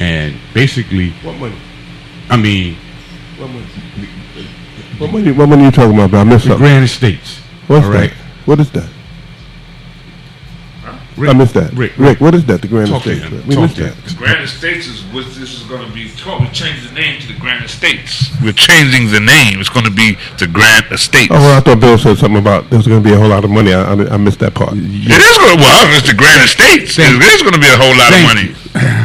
And basically, What money? I mean, What money? What money you talking about? I missed the something. Grand Estates. What's all that? right? What is that? Rick, I missed that. Rick, what is that? The Grand talk to Estates. him. We Talk missed to that. him. The Grand Estates is what this is going to be called. We changed the name to the Grand Estates. We're changing the name. It's going to be the Grand Estates. Oh, well, I thought Bill said something about there was going to be a whole lot of money. I missed that part. It is going to, well, it's the Grand Estates. It is going to be a whole lot of money.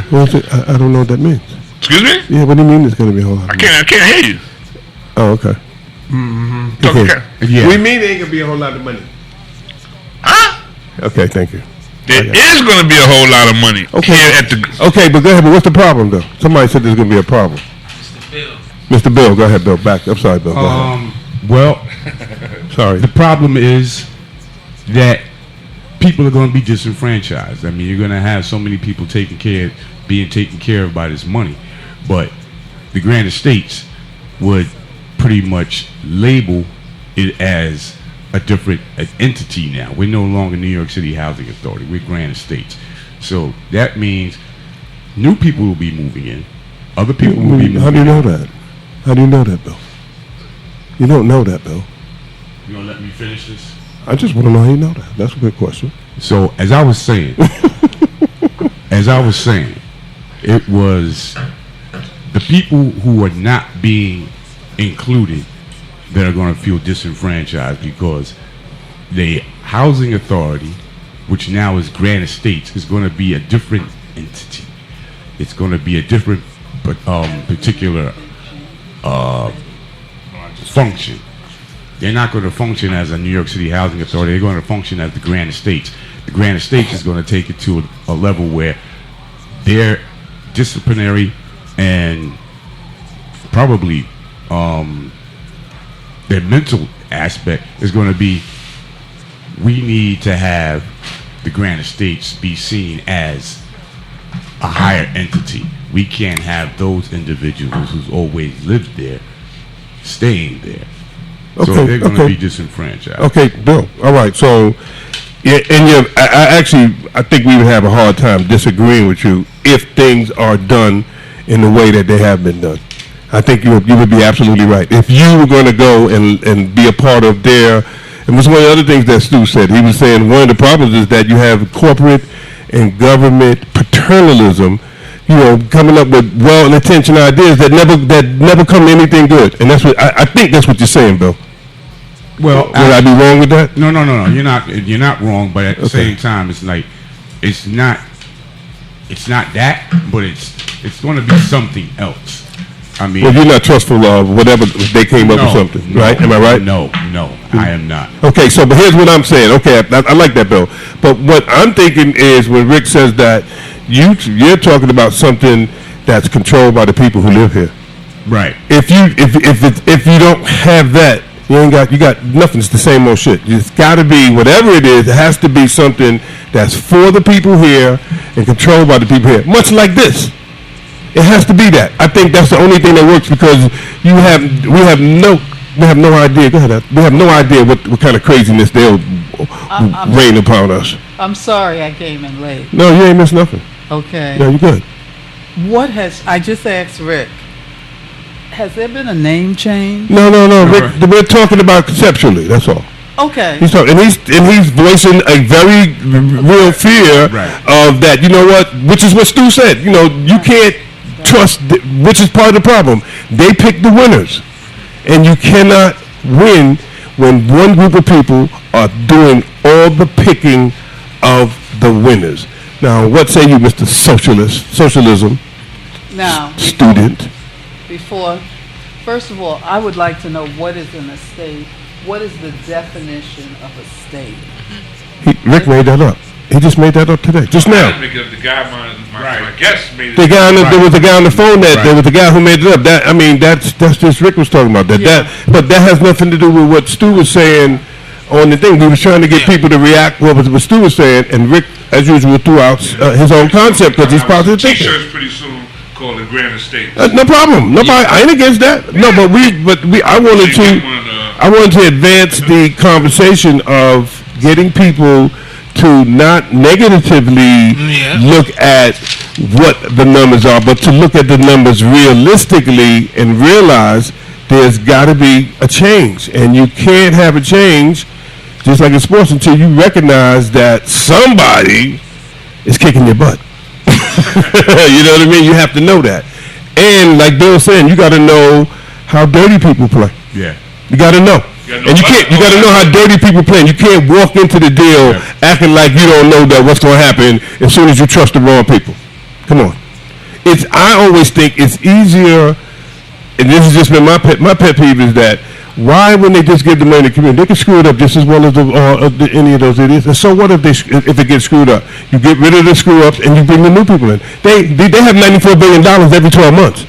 What is it? I don't know what that means. Excuse me? Yeah, what do you mean there's going to be a whole lot? I can't hear you. Oh, okay. Talk Okay. okay. Yeah. We mean there ain't going to be a whole lot of money. Huh? Okay, thank you. There is going to be a whole lot of money here at the. Okay, but go ahead. But what's the problem, though? Somebody said there's going to be a problem. Mr. Bill, go ahead, Bill. Back. I'm sorry, Bill. Go ahead. Well, Sorry. the problem is that people are going to be disenfranchised. I mean, you're going to have so many people being taken care of by this money, but the Grand Estates would pretty much label it as a different entity now. We're no longer New York City Housing Authority. We're Grand Estates. So that means new people will be moving in. Other people will be moving in. How do you know that? How do you know that, Bill? You don't know that, Bill. You going to let me finish this? I just want to know how you know that. That's a good question. So as I was saying, it was the people who are not being included that are going to feel disenfranchised because the housing authority, which now is Grand Estates, is going to be a different entity. It's going to be a different particular function. They're not going to function as a New York City Housing Authority. They're going to function as the Grand Estates. The Grand Estates is going to take it to a level where their disciplinary and probably their mental aspect is going to be, we need to have the Grand Estates be seen as a higher entity. We can't have those individuals who's always lived there staying there. So Okay, they're going to okay. be disenfranchised. Okay, Bill. All right. So, yeah, and I think we would have a hard time disagreeing with you if things are done in the way that they have been done. I think you would be absolutely right. If you were going to go and be a part of their, and it was one of the other things that Stu said. He was saying one of the problems is that you have corporate and government paternalism, coming up with well-intentioned ideas that never come to anything good. And that's what I think that's what you're saying, Bill. Well, Would I be wrong with that? No. You're not wrong. But at the same time, it's like it's not that, but it's going to be something else. I mean, Well, you're not trustful of whatever they came up with something, right? Am I right? No, I am not. Okay, but here's what I'm saying. Okay, I like that, Bill. But what I'm thinking is when Rick says that you're talking about something that's controlled by the people who live here. Right. If you don't have that, you got nothing. It's the same old shit. It's got to be whatever it is. It has to be something that's for the people here and controlled by the people here. Much like this. It has to be that. I think that's the only thing that works because we have no idea. Go ahead. We have no idea what kind of craziness they'll rain upon us. I'm sorry I came in late. No, you ain't missed nothing. Okay. No, you're good. I just asked Rick, has there been a name change? No. Rick, we're talking about conceptually. That's all. Okay. He's talking, and he's voicing a very real fear of that. You know what? Which is what Stu said. You can't trust, which is part of the problem. They pick the winners, and you cannot win when one group of people are doing all the picking of the winners. Now, what say you, Mr. Socialism Now, student? First of all, I would like to know what is an estate. What is the definition of a state? Rick made that up. He just made that up today, just now. The guy, my guest made it. There was a guy on the phone there was a guy who made it up. That's just Rick was talking about that. Yeah. But that has nothing to do with what Stu was saying on the thing. We was trying to get people to react what Stu was saying, and Rick, as usual, threw out his own concept because he's positive thinking. T-shirts pretty soon called the Grand Estate. No problem. Nobody. I ain't against that. No, but I wanted to advance the conversation of getting people to not negatively look at what the numbers are, but to look at the numbers realistically and realize there's got to be a change. And you can't have a change, just like in sports, until you recognize that somebody is kicking your butt. You know what I mean? You have to know that. And like Bill was saying, you got to know how dirty people play. Yeah. You got to know. And you got to know how dirty people play. You can't walk into the deal acting like you don't know that what's going to happen as soon as you trust the wrong people. Come on. I always think it's easier, and this has just been my pet peeve is that why, when they just give the money to the community, they can screw it up just as well as any of those idiots. And so what if it gets screwed up? You get rid of the screw ups and you bring the new people in. They have $94 billion every 12 months.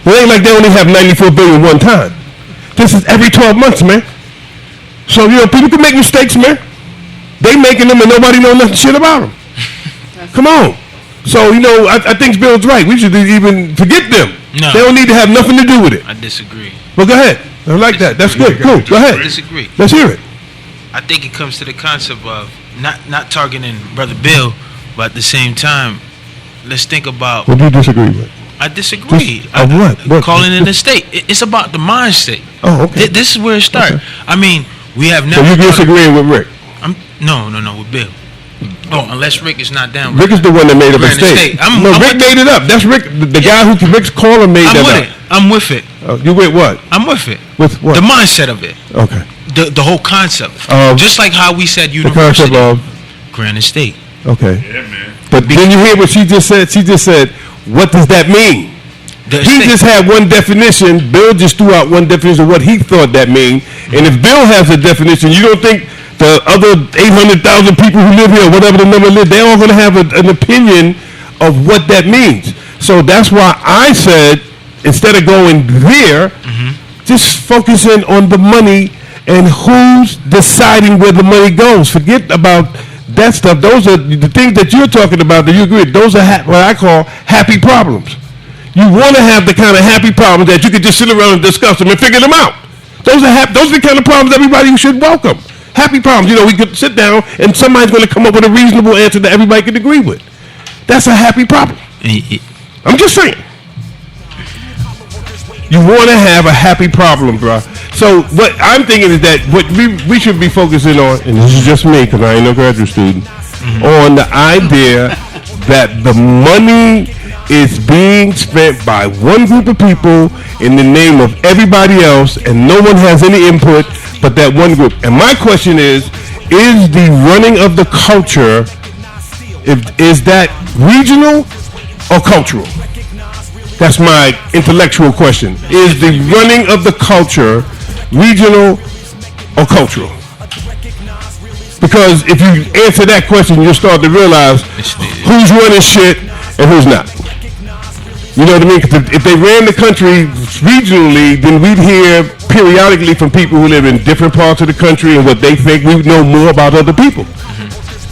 It ain't like they only have $94 billion one time. This is every 12 months, man. So, people can make mistakes, man. They making them and nobody know nothing shit about them. Come on. So, I think Bill's right. We should even forget them. No. They don't need to have nothing to do with it. I disagree. Well, go ahead. I like that. That's good. Cool. Go ahead. I disagree. Let's hear it. I think it comes to the concept of not targeting Brother Bill, but at the same time, let's think about. What do you disagree with? I disagree. Of what? Calling it a state. It's about the mind state. Oh, okay. This is where it starts. Okay. I mean, we have So never. you disagreeing with Rick? No, with Bill. Oh, unless Rick is not down. Rick is the one that made up a state. Rick made it up. That's Rick. The guy who Rick's caller made that up. I'm with it. You with what? I'm with it. With what? The mindset of it. Okay. The whole concept. Of just like how we said the university. concept of. Granite State. Okay. Yeah, man. But then you hear what she just said. She just said, "What does that mean?" He just had one definition. Bill just threw out one definition of what he thought that mean. And if Bill has a definition, you don't think the other 800,000 people who live here, whatever the number live, they're all going to have an opinion of what that means. So that's why I said, instead of going there, just focusing on the money and who's deciding where the money goes. Forget about that stuff. Those are the things that you're talking about that you agree with. Those are what I call happy problems. You want to have the kind of happy problems that you can just sit around and discuss them and figure them out. Those are the kind of problems everybody should welcome. Happy problems. We could sit down and somebody's going to come up with a reasonable answer that everybody can agree with. That's a happy problem. I'm just saying. You want to have a happy problem, bro. So what I'm thinking is that what we should be focusing on, and this is just me because I ain't no graduate student, on the idea that the money is being spent by one group of people in the name of everybody else, and no one has any input but that one group. And my question is the running of the culture, is that regional or cultural? That's my intellectual question. Is the running of the culture regional or cultural? Because if you answer that question, you'll start to realize who's running shit and who's not. You know what I mean? If they ran the country regionally, then we'd hear periodically from people who live in different parts of the country and what they think. We would know more about other people.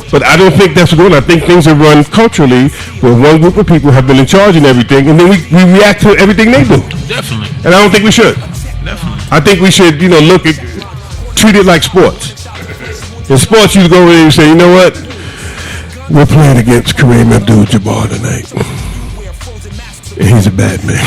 But I don't think that's good. I think things are run culturally where one group of people have been in charge and everything, and then we react to everything they do. Definitely. And I don't think we should. Definitely. I think we should, treat it like sports. In sports, you go in and say, you know what? We're playing against Kareem Abdul-Jabbar tonight. And he's a bad man.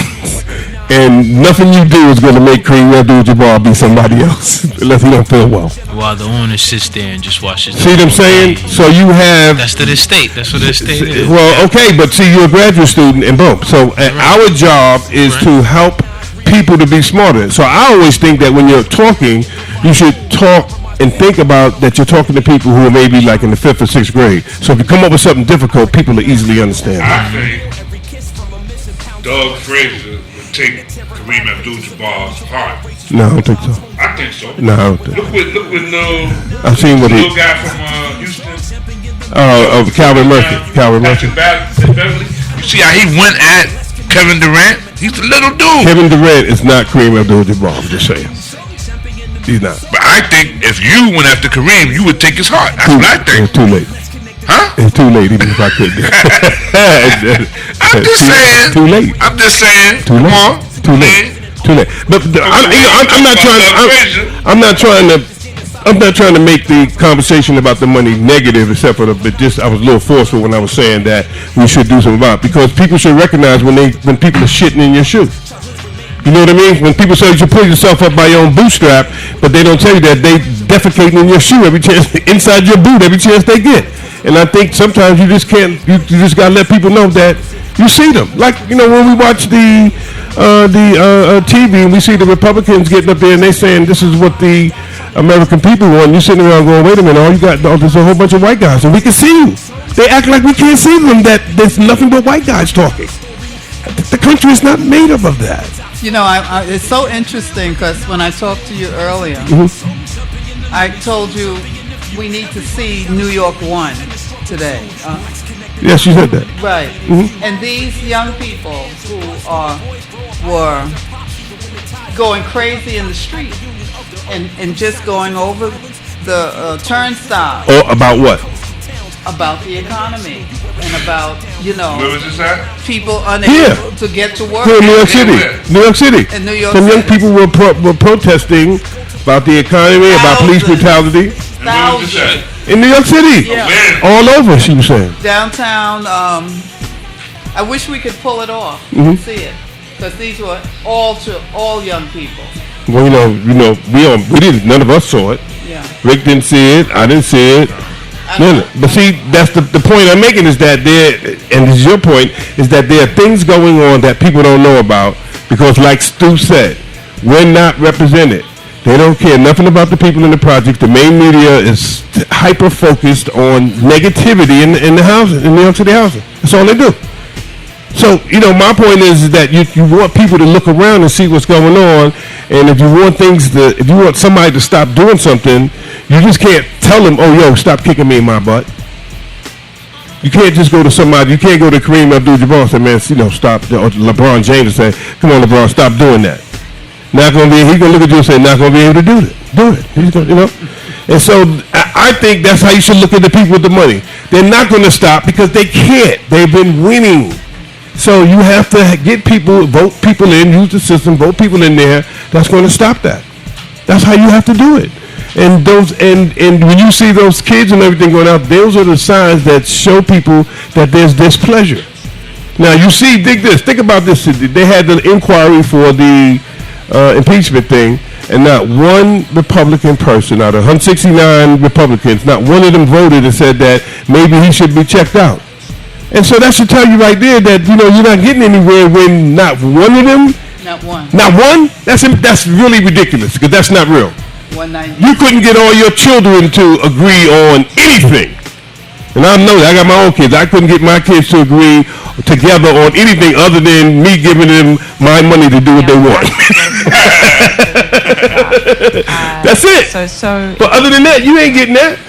And nothing you do is going to make Kareem Abdul-Jabbar be somebody else unless he don't feel well. While the owner sits there and just watches. See what I'm saying? So you have... That's the estate. That's what the estate is. Well, okay, but see, you're a graduate student and boom. So our job is to help people to be smarter. So I always think that when you're talking, you should talk and think about that you're talking to people who are maybe like in the 5th or 6th grade. So if you come up with something difficult, people will easily understand I think Doug Frazier would take Kareem Abdul-Jabbar's heart. No, I don't think so. I think so. No, I don't think so. Look with I've seen what little guy from Houston. Of Calvin Murphy. Calvin Murphy. Beverly. You see how he went at Kevin Durant? He's a little dude. Kevin Durant is not Kareem Abdul-Jabbar, I'm just saying. He's not. But I think if you went after Kareem, you would take his heart. That's what I think. It's too late. Huh? It's too late, even if I could. I'm just saying. Too late. I'm just saying. Too late. Come on. Too late. Too late. But I'm not trying. I'm not trying to I'm not trying to make the conversation about the money negative, except for but just I was a little forceful when I was saying that we should do something about it, because people should recognize when people are shitting in your shoe. You know what I mean? When people say you should pull yourself up by your own bootstrap, but they don't tell you that they defecating in your shoe every chance, inside your boot every chance they get. And I think sometimes you just can't. You just gotta let people know that you see them. Like, you know, when we watch the TV and we see the Republicans getting up there and they saying this is what the American people want. You sitting around going, wait a minute, all you got, there's a whole bunch of white guys, and we can see them. They act like we can't see them. That there's nothing but white guys talking. The country is not made up of that. You know, it's so interesting because when I talked to you earlier, I told you we need to see New York 1 today. Yes, you said that. Right. And these young people who were going crazy in the street and just going over the turnstile. Or about what? About the economy and about, you know, Where was this at? people unable to get to work. Here in New York City. New York City. In New York Some young City. people were protesting about the economy, about police brutality. And where was this at? In New York City. Yeah. Where? All over, she was saying. Downtown, I wish we could pull it off, see it, because these were all young people. Well, we didn't. None of us saw it. Yeah. Rick didn't see it. I didn't see it. No. But see, that's the point I'm making is that and this is your point, is that there are things going on that people don't know about because, like Stu said, we're not represented. They don't care nothing about the people in the project. The main media is hyper focused on negativity in the housing, in New York City housing. That's all they do. So, my point is that you want people to look around and see what's going on, and if you want somebody to stop doing something, you just can't tell them, oh, yo, stop kicking me in my butt. You can't just go to somebody, you can't go to Kareem Abdul-Jabbar and say, man, stop, or LeBron James and say, come on, LeBron, stop doing that. He's going to look at you and say, not going to be able to do it. He's going, And so I think that's how you should look at the people with the money. They're not going to stop because they can't. They've been winning. So you have to get people, vote people in, use the system, vote people in there. That's going to stop that. That's how you have to do it. And and when you see those kids and everything going out, those are the signs that show people that there's displeasure. Now you see, think about this. They had the inquiry for the impeachment thing, and not one Republican person out of 169 Republicans, not one of them voted and said that maybe he should be checked out. And so that should tell you right there that, you're not getting anywhere when not one of them. Not one. Not one? That's really ridiculous because that's not real. 190. You couldn't get all your children to agree on anything. And I know that. I got my own kids. I couldn't get my kids to agree together on anything other than me giving them my money to do what they want. That's it. So. But other than that, you ain't getting that.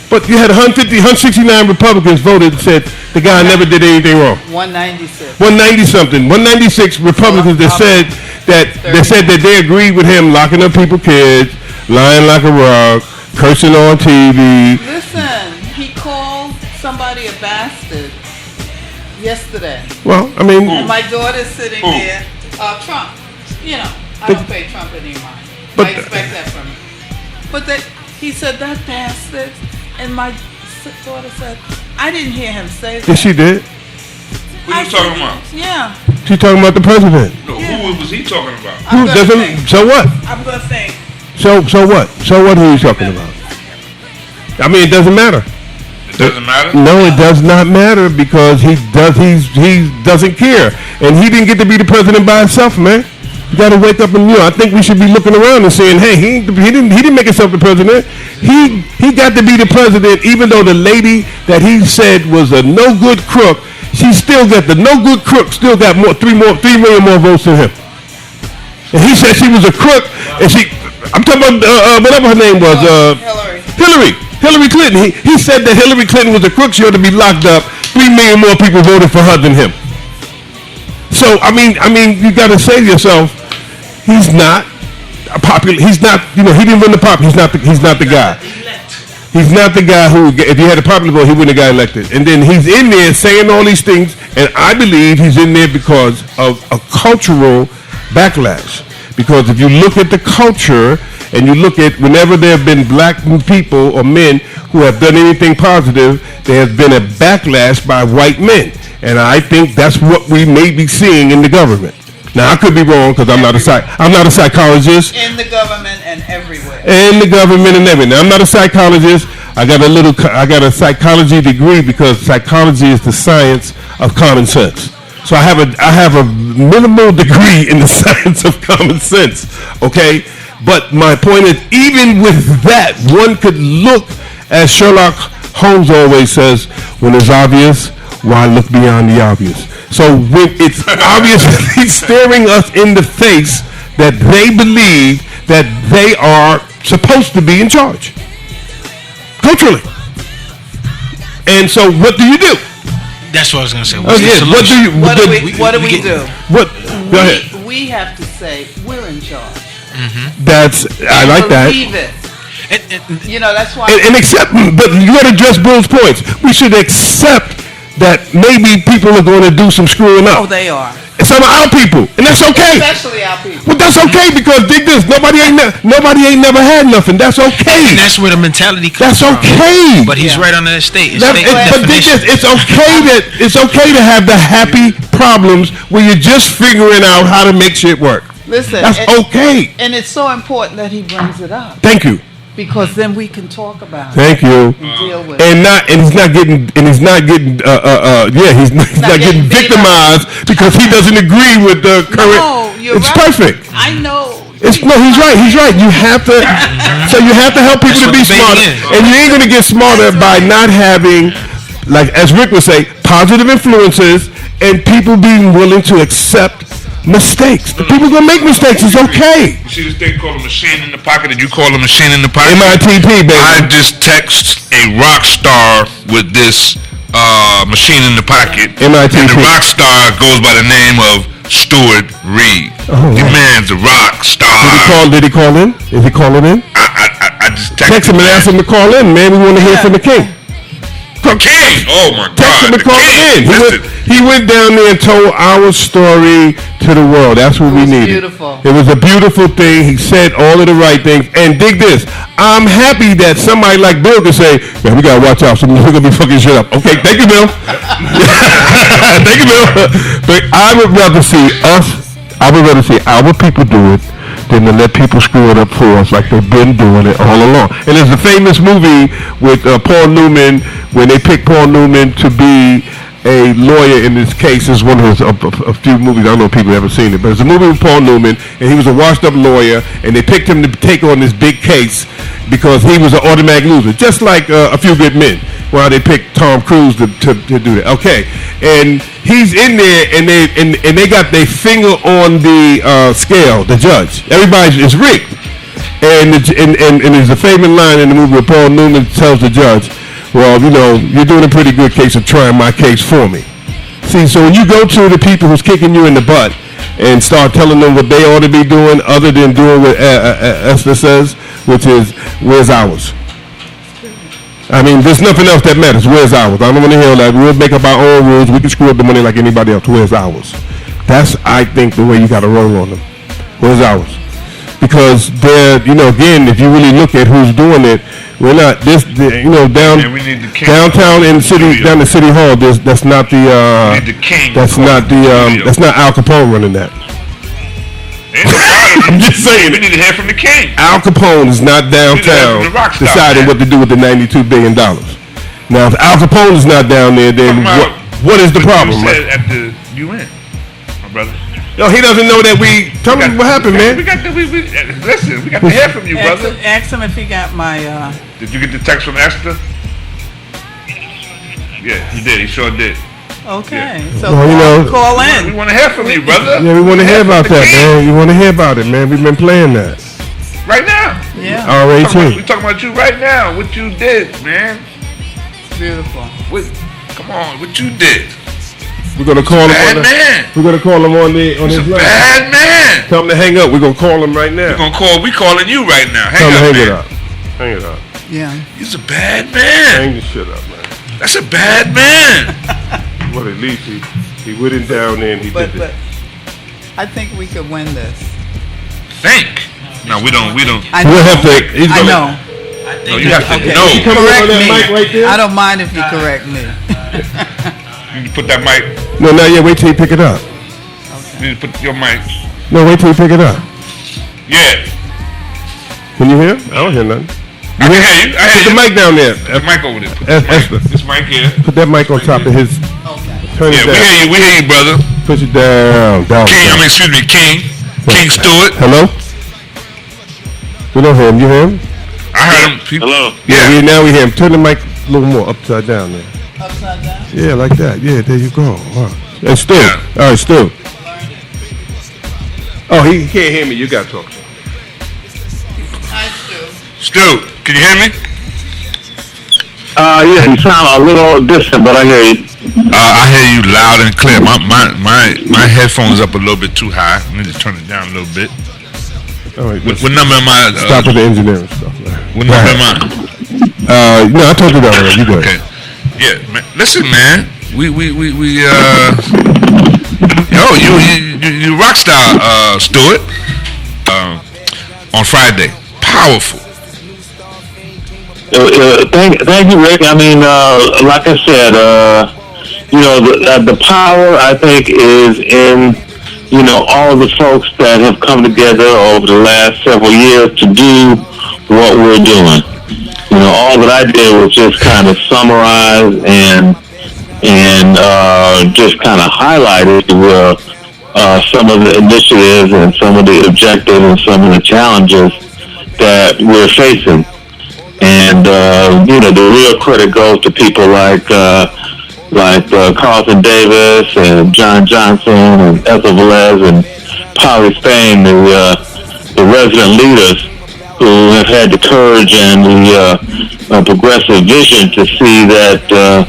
But you had 169 Republicans voted and said the guy never did anything wrong. 196. 190 something. 196 Republicans that said that they agreed with him locking up people's kids, lying like a rock, cursing on TV. Listen, he called somebody a bastard yesterday. Well, I mean, And my daughter's sitting there. Trump. I don't pay Trump any mind. I expect that from him. But he said that bastard, and my daughter said, I didn't hear him say that. yes, she did. What are you talking about? Yeah. She talking about the president. No, who was he talking about? Who doesn't? So what? I'm going to say. So what? So what? Who are you talking about? I mean, it doesn't matter. It doesn't matter? No, it does not matter because he doesn't care, and he didn't get to be the president by himself, man. You got to wake up and I think we should be looking around and saying, hey, he didn't make himself the president. He got to be the president, even though the lady that he said was a no good crook, she still got the no good crook still got 3 million more votes than him. And he said she was a crook, and I'm talking about whatever her name was, Hillary Clinton. He said that Hillary Clinton was a crook. She ought to be locked up. 3 million more people voted for her than him. So I mean, you got to say to yourself, he's not a popular. He's not. He didn't win the popular. He's not the guy. He's not the guy who, if he had a popular vote, he wouldn't have got elected. And then he's in there saying all these things, and I believe he's in there because of a cultural backlash. Because if you look at the culture and you look at whenever there have been black people or men who have done anything positive, there has been a backlash by white men. And I think that's what we may be seeing in the government. Now, I could be wrong because I'm not a psychologist. In the government and everywhere. In the government and everything. I'm not a psychologist. I got a psychology degree because psychology is the science of common sense. So I have a minimal degree in the science of common sense. Okay, but my point is, even with that, one could look, as Sherlock Holmes always says, when it's obvious, why look beyond the obvious? So when it's obviously staring us in the face that they believe that they are supposed to be in charge, culturally. And so what do you do? That's what I was going to say. What do we do? Go ahead. We have to say we're in charge. I like that. Believe it. That's why. And accept, but you got to address Bill's points. We should accept that maybe people are going to do some screwing up. Oh, they are. And some of our people, and that's okay. Especially our people. Well, that's okay because dig this: nobody ain't never had nothing. That's okay. And that's where the mentality comes from. That's okay. But he's right on that state. But dig this: it's okay to have the happy problems where you're just figuring out how to make shit work. Listen, that's okay. And it's so important that he brings it up. Thank you. Because then we can talk about Thank you. And deal with and he's not getting victimized because he doesn't agree with the current. No, you're it's right. perfect. I know. He's right. You have to. So you have to help people to be smarter, and you ain't gonna get smarter by not having, like as Rick would say, positive influences and people being willing to accept mistakes. The people gonna make mistakes. It's okay. You see this thing called a machine in the pocket, and you call a machine in the pocket? MITP, baby. I just text a rock star with this machine in the pocket. MITP. And the rock star goes by the name of Stuart Reed. Oh, the man's a rock star. Did he call in? Is he calling in? I just text him and ask him to call in, man. We want to hear from the king. King! Oh my God! Text him to call in. He went down there and told our story to the world. That's what we needed. Beautiful. It was a beautiful thing. He said all of the right things. And dig this. I'm happy that somebody like Bill can say, man, we gotta watch out. We're gonna be fucking shit up. Okay, thank you, Bill. Thank you, Bill. But I would rather see our people do it than to let people screw it up for us like they've been doing it all along. And there's a famous movie with Paul Newman when they picked Paul Newman to be a lawyer in this case. It's one of his a few movies. I don't know if people have ever seen it, but it's a movie with Paul Newman, and he was a washed-up lawyer, and they picked him to take on this big case because he was an automatic loser, just like A Few Good Men. Well, they picked Tom Cruise to do that. Okay, and he's in there, and they got their finger on the scale. The judge, everybody is rigged, and there's a famous line in the movie where Paul Newman tells the judge, well, you're doing a pretty good case of trying my case for me. See, so when you go to the people who's kicking you in the butt and start telling them what they ought to be doing other than doing what Esther says, which is, where's ours? I mean, there's nothing else that matters. Where's ours? I don't want to hear that. We'll make up our own rules. We can screw up the money like anybody else. Where's ours? That's, I think, the way you got to roll on them. Where's ours? Because they're, again, if you really look at who's doing it, we're not downtown in the city, down the city hall. That's not the. That's not Al Capone running that. I'm just saying. We need to hear from the king. Al Capone is not downtown deciding what to do with the $92 billion. Now, if Al Capone is not down there, then what is the problem? You said at the UN, my brother. Yo, he doesn't know that we. Tell me what happened, man. Listen, we got to hear from you, brother. Ask him if he got my. Did you get the text from Esther? Yeah, he did. He sure did. Okay, Yeah. so call in. We want to hear from you, brother. Yeah, we want to hear about that, man. You want to hear about it, man. We've been playing that. Right now. Yeah. R18. We talking about you right now. What you did, man. Beautiful. Come on, what you did. We're gonna call him. We're gonna call him on his line. Bad man. Tell him to hang up. We're gonna call him right now. We calling you right now. Hang it up. Hang it up. Yeah. He's a bad man. Hang the shit up, man. That's a bad man. Well, at least he went in down there and he did it. But I think we could win this. Think. No, we don't. I We'll have to. He's I gonna- know. No, you have to Okay. know. Come on Correct that me. mic right there. I don't mind if you correct me. You need to put that mic. No, not yet. Wait till you pick it up. You need to put your mic. No, wait till you pick it up. Yeah. Can you hear? I don't hear nothing. I can hear you. I Put hear the you. mic down there. The mic over there. Put Esther. this mic here. Put that mic on top of his. Turn Yeah, it we down. hear you. We hear you, brother. Push it down. Down. King. I down. mean, excuse me, King. King Stewart. Hello? We don't hear him. You hear him? I heard him. People. Hello. Yeah. Now we hear him. Turn the mic a little more upside down there. Upside down. Yeah, like that. Yeah, there you go. Wow. And Stu. Yeah. All right, Stu. Oh, he can't hear me. You got to talk to him. I do. Stu, can you hear me? Yeah, you sound a little distant, but I hear you. I hear you loud and clear. My headphones up a little bit too high. I need to turn it down a little bit. All right, What number am I? stop with the engineering stuff. Man. What number am I? No, I told you that already. You good. Okay. Yeah, man. Listen, man. Yo, you rock star, Stewart. On Friday, powerful. Thank you, Rick. I mean, like I said, the power, I think, is in, all the folks that have come together over the last several years to do what we're doing. All that I did was just kind of summarize and just kind of highlight, if you will, some of the initiatives and some of the objectives and some of the challenges that we're facing. And, the real credit goes to people like Carlton Davis and John Johnson and Ethel Velez and Polly Spain, the resident leaders who have had the courage and the progressive vision to see that, that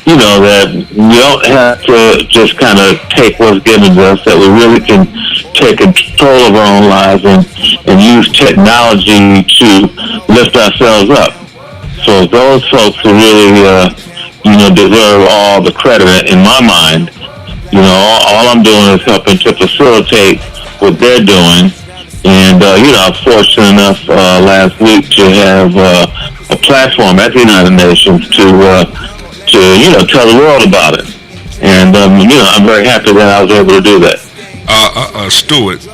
we don't have to just kind of take what's given to us, that we really can take control of our own lives and use technology to lift ourselves up. So those folks who really, deserve all the credit in my mind. All I'm doing is helping to facilitate what they're doing. And, I'm fortunate enough last week to have a platform at the United Nations to tell the world about it. And, I'm very happy that I was able to do that. Stewart,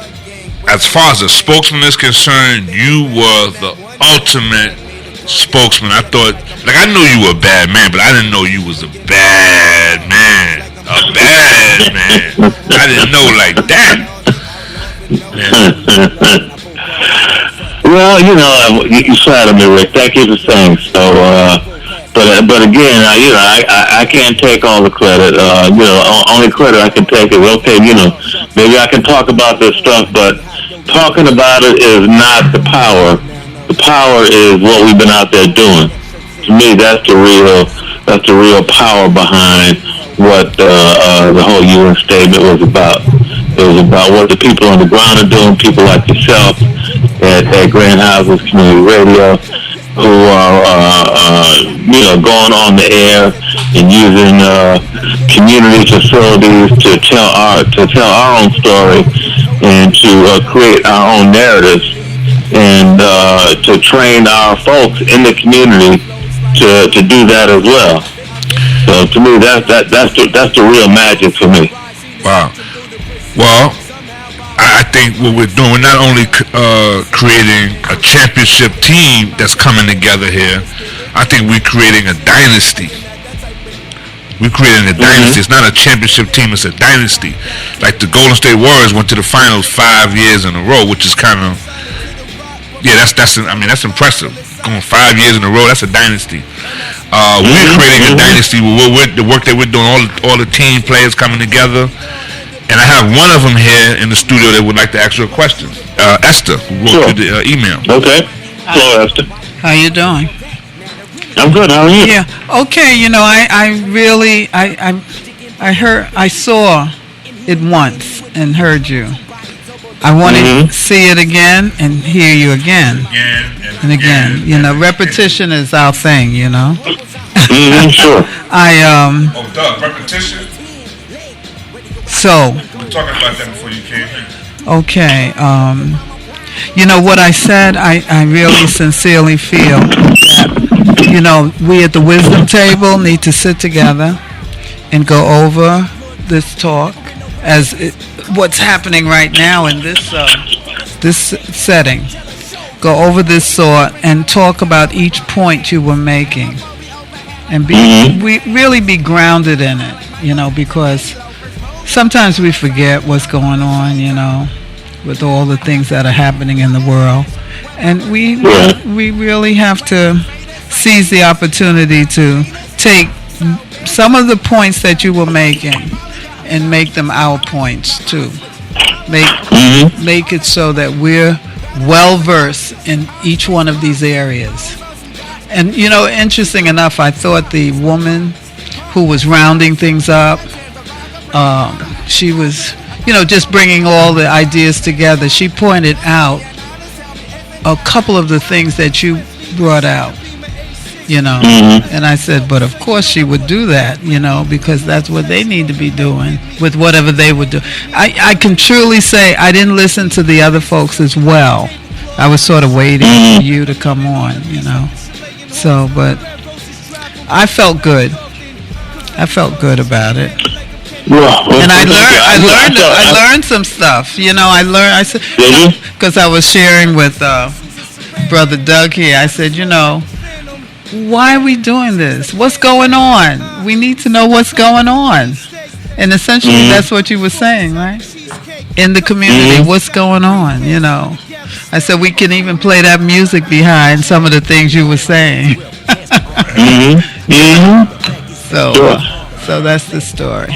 as far as the spokesman is concerned, you were the ultimate spokesman. I thought, I knew you were a bad man, but I didn't know you was a bad man. A bad man. I didn't know like that. Well, you flatter me, Rick. Thank you for saying so. But again, I can't take all the credit. Only credit I can take is, okay, maybe I can talk about this stuff, but talking about it is not the power. The power is what we've been out there doing. To me, that's the real power behind what the whole UN statement was about. It was about what the people on the ground are doing, people like yourself at Grand Houses Community Radio, who are, going on the air and using community facilities to tell our own story and to create our own narratives and to train our folks in the community to do that as well. So to me, that's the real magic for me. Wow. Well, I think what we're doing, we're not only creating a championship team that's coming together here, I think we're creating a dynasty. We're creating a dynasty. It's not a championship team, it's a dynasty. Like the Golden State Warriors went to the finals 5 years in a row, which is kind of, that's impressive. Going 5 years in a row, that's a dynasty. We're creating a dynasty with the work that we're doing, all the team players coming together. And I have one of them here in the studio that would like to ask you a question. Esther, who wrote you the email. Okay. Hello, Esther. How you doing? I'm good. How are you? Yeah. Okay. I saw it once and heard you. I want to see it again and hear you again and again. Repetition is our thing. Sure. Repetition. So. We're talking about that before you came in. Okay. You know what I said? I really sincerely feel that, you know, we at the wisdom table need to sit together and go over this talk as what's happening right now in this setting. Go over this thought and talk about each point you were making, and we really be grounded in it, you know, because sometimes we forget what's going on, you know, with all the things that are happening in the world, and we really have to seize the opportunity to take some of the points that you were making and make them our points too. Make it so that we're well versed in each one of these areas. And you know, interesting enough, I thought the woman who was rounding things up, she was, you know, just bringing all the ideas together. She pointed out a couple of the things that you brought out, you know. And I said, but of course she would do that, you know, because that's what they need to be doing with whatever they would do. I can truly say I didn't listen to the other folks as well. I was sort of waiting for you to come on, you know. So, but I felt good. I felt good about it. And I learned some stuff. You know, I said, because I was sharing with Brother Doug here. I said, you know, why are we doing this? What's going on? We need to know what's going on. And essentially, that's what you were saying, right? In the community, what's going on? You know, I said we can even play that music behind some of the things you were saying. So that's the story.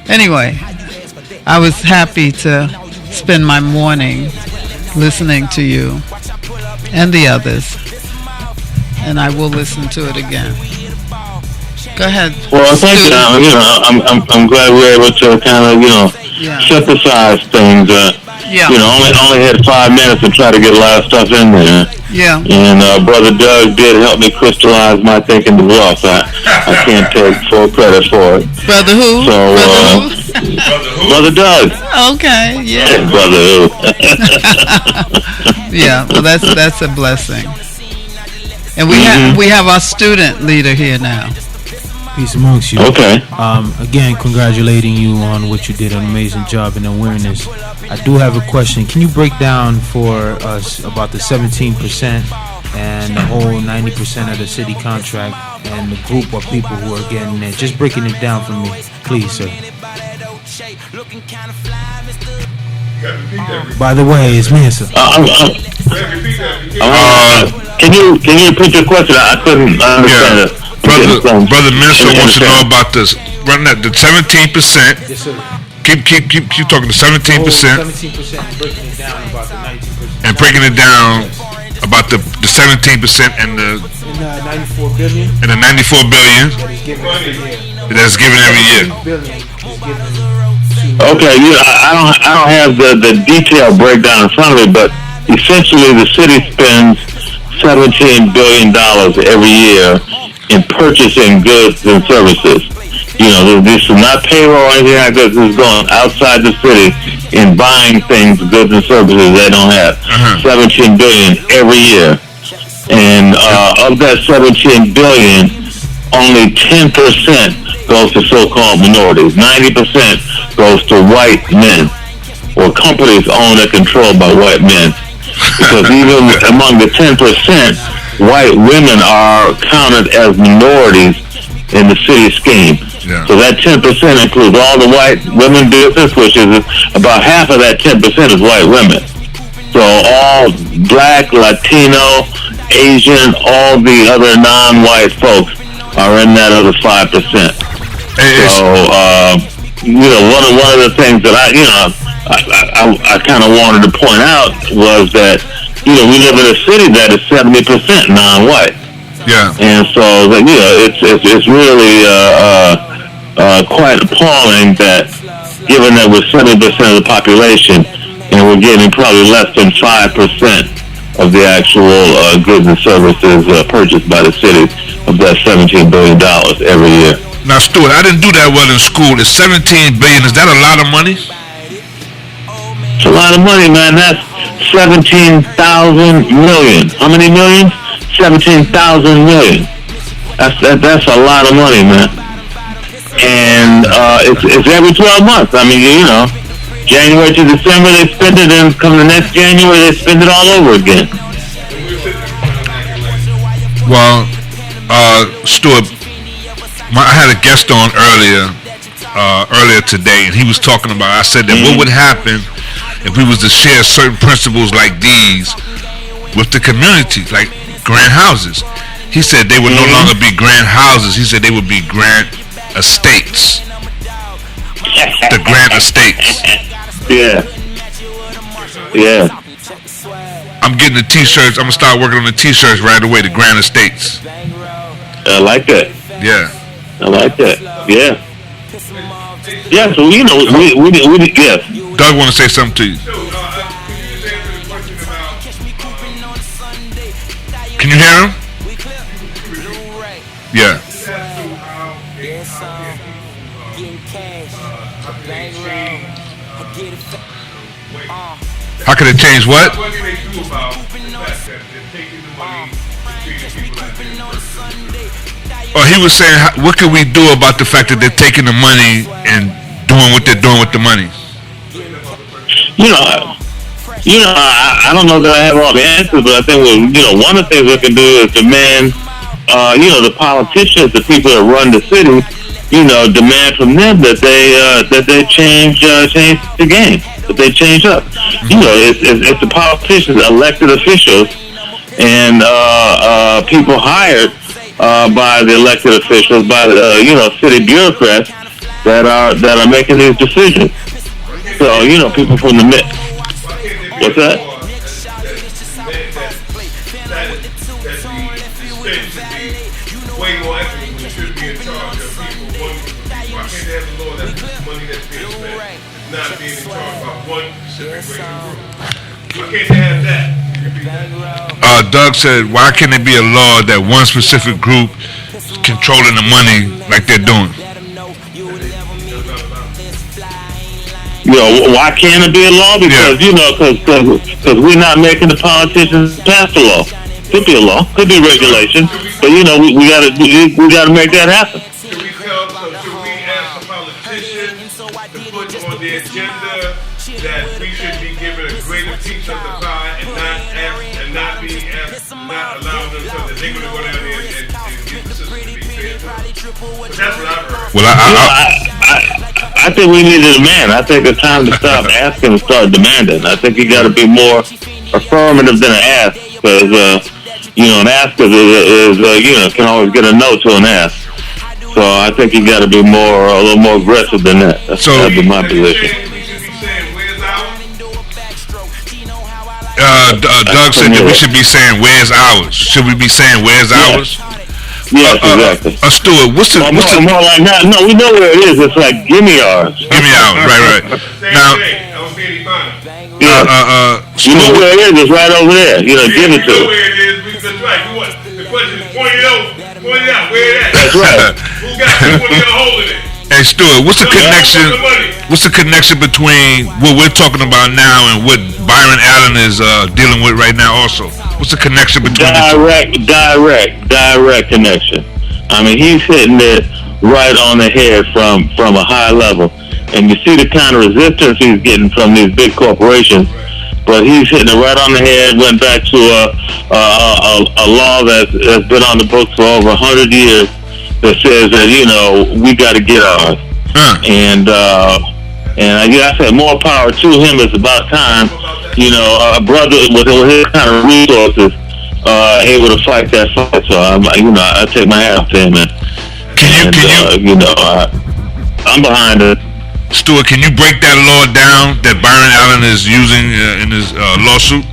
Anyway, I was happy to spend my morning listening to you and the others, and I will listen to it again. Go ahead. Well, thank you. You know, I'm glad we were able to kind of, you know, synthesize things. You know, only had 5 minutes to try to get a lot of stuff in there. Yeah. And Brother Doug did help me crystallize my thinking as well, so I can't take full credit for it. Brother who? So, Brother Doug. Okay, yeah. Brother who? Yeah, well, that's a blessing. And we have our student leader here now. Peace amongst you. Okay. Again, congratulating you on what you did, an amazing job in awareness. I do have a question. Can you break down for us about the 17% and the whole 90% of the city contract and the group of people who are getting it? Just breaking it down for me, please, sir. By the way, it's me, sir. Can you repeat your question? I couldn't understand it. Brother Minister wants to know about this. Running at the 17%. Yes, sir. Keep talking to 17%. 17% breaking it down about the 19%. And breaking it down about the 17% and the 94 billion. And the 94 billion that's given every year. Okay, I don't have the detailed breakdown in front of me, but essentially the city spends $17 billion every year in purchasing goods and services. You know, this is not payroll or anything like that. This is going outside the city and buying things, goods and services they don't have. $17 billion every year. And of that $17 billion, only 10% goes to so-called minorities. 90% goes to white men or companies owned and controlled by white men. Because even among the 10%, white women are counted as minorities in the city scheme. Yeah. So that 10% includes all the white women business, which is about half of that 10% is white women. So all black, Latino, Asian, all the other non-white folks are in that other 5%. So, you know, one of the things that I kind of wanted to point out was that, you know, we live in a city that is 70% non-white. Yeah. And so, you know, it's really quite appalling that, given that we're 70% of the population, and we're getting probably less than 5% of the actual goods and services purchased by the city of that $17 billion every year. Now, Stuart, I didn't do that well in school. Is $17 billion, is that a lot of money? It's a lot of money, man. 17,000 million. How many millions? 17,000 million. That's a lot of money, man. And it's every 12 months. I mean, you know, January to December they spend it, and come the next January they spend it all over again. Well, Stuart, I had a guest on earlier today, and he was talking about. I said that what would happen if we was to share certain principles like these with the community, like grand houses. He said they would no longer be grand houses. He said they would be grand estates. The grand estates. Yeah. I'm getting the T-shirts. I'm gonna start working on the T-shirts right away. The grand estates. I like that. Yeah. I like that. Yeah. Yeah. So you know, we yes. Doug want to say something to you. Can you hear him? Yeah. How can it change what? What can they do about the fact that they're taking the money and treating people like they're Or he was saying, what can we do about the fact that they're taking the money and doing what they're doing with the money? I don't know that I have all the answers, but I think one of the things we can do is demand, the politicians, the people that run the city, demand from them that they change the game, that they change up. It's the politicians, elected officials, and people hired by the elected officials, by the city bureaucrats that are making these decisions. So people from the mid. What's that? Way more equitable, should be in charge of people. Why can't they have the law that money that's being spent not being in charge by one specific racial group? Why can't they have that? Doug said, why can't it be a law that one specific group controlling the money like they're doing? Why can't it be a law? Because because we're not making the politicians pass the law. Could be a law, could be regulation, but we gotta make that happen. Should we ask the politicians to put on the agenda that we should be given a greater piece of the pie and not allow them so that they're gonna go down there and get the system to be fair? But that's what I've heard. Well, I think we need to demand. I think it's time to stop asking and start demanding. I think you got to be more affirmative than an ask, because an ask is can always get a no to an ask. So I think you got to be a little more aggressive than that. That'd be my position. Doug said that we should be saying, "Where's ours?" Should we be saying, "Where's ours"? Yes, exactly. Stuart, what's the more like that? No, we know where it is. It's like, give me ours. Give me ours, right. Now, you know where it is? It's right over there. Give it to us. Where it is? That's right. The question is point it out. Where it at? That's right. Who got a hold of it? Hey Stuart, what's the connection? What's the connection between what we're talking about now and what Byron Allen is dealing with right now? Also, what's the connection between direct connection? I mean, he's hitting it right on the head from a high level, and you see the kind of resistance he's getting from these big corporations. But he's hitting it right on the head. Went back to a law that's been on the books for over 100 years. That says that we got to get ours, and I said more power to him. It's about time, a brother with his kind of resources, able to fight that fight. So I take my hat off to him, man. I'm behind it. Stuart, can you break that law down that Byron Allen is using in his lawsuit?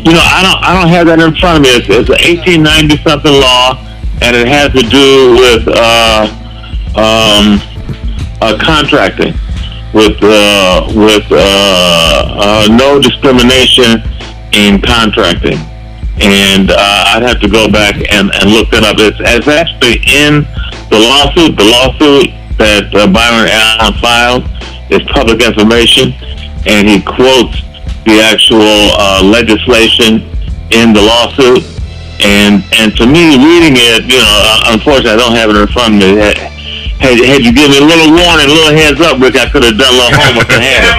I don't have that in front of me. It's an 1890 something law. And it has to do with contracting, with no discrimination in contracting. And I'd have to go back and look that up. It's actually in the lawsuit. The lawsuit that Byron Allen filed is public information, and he quotes the actual legislation in the lawsuit. And to me, reading it, unfortunately, I don't have it in front of me. Had you given me a little warning, a little heads up, Rick, I could have done a little homework and had it.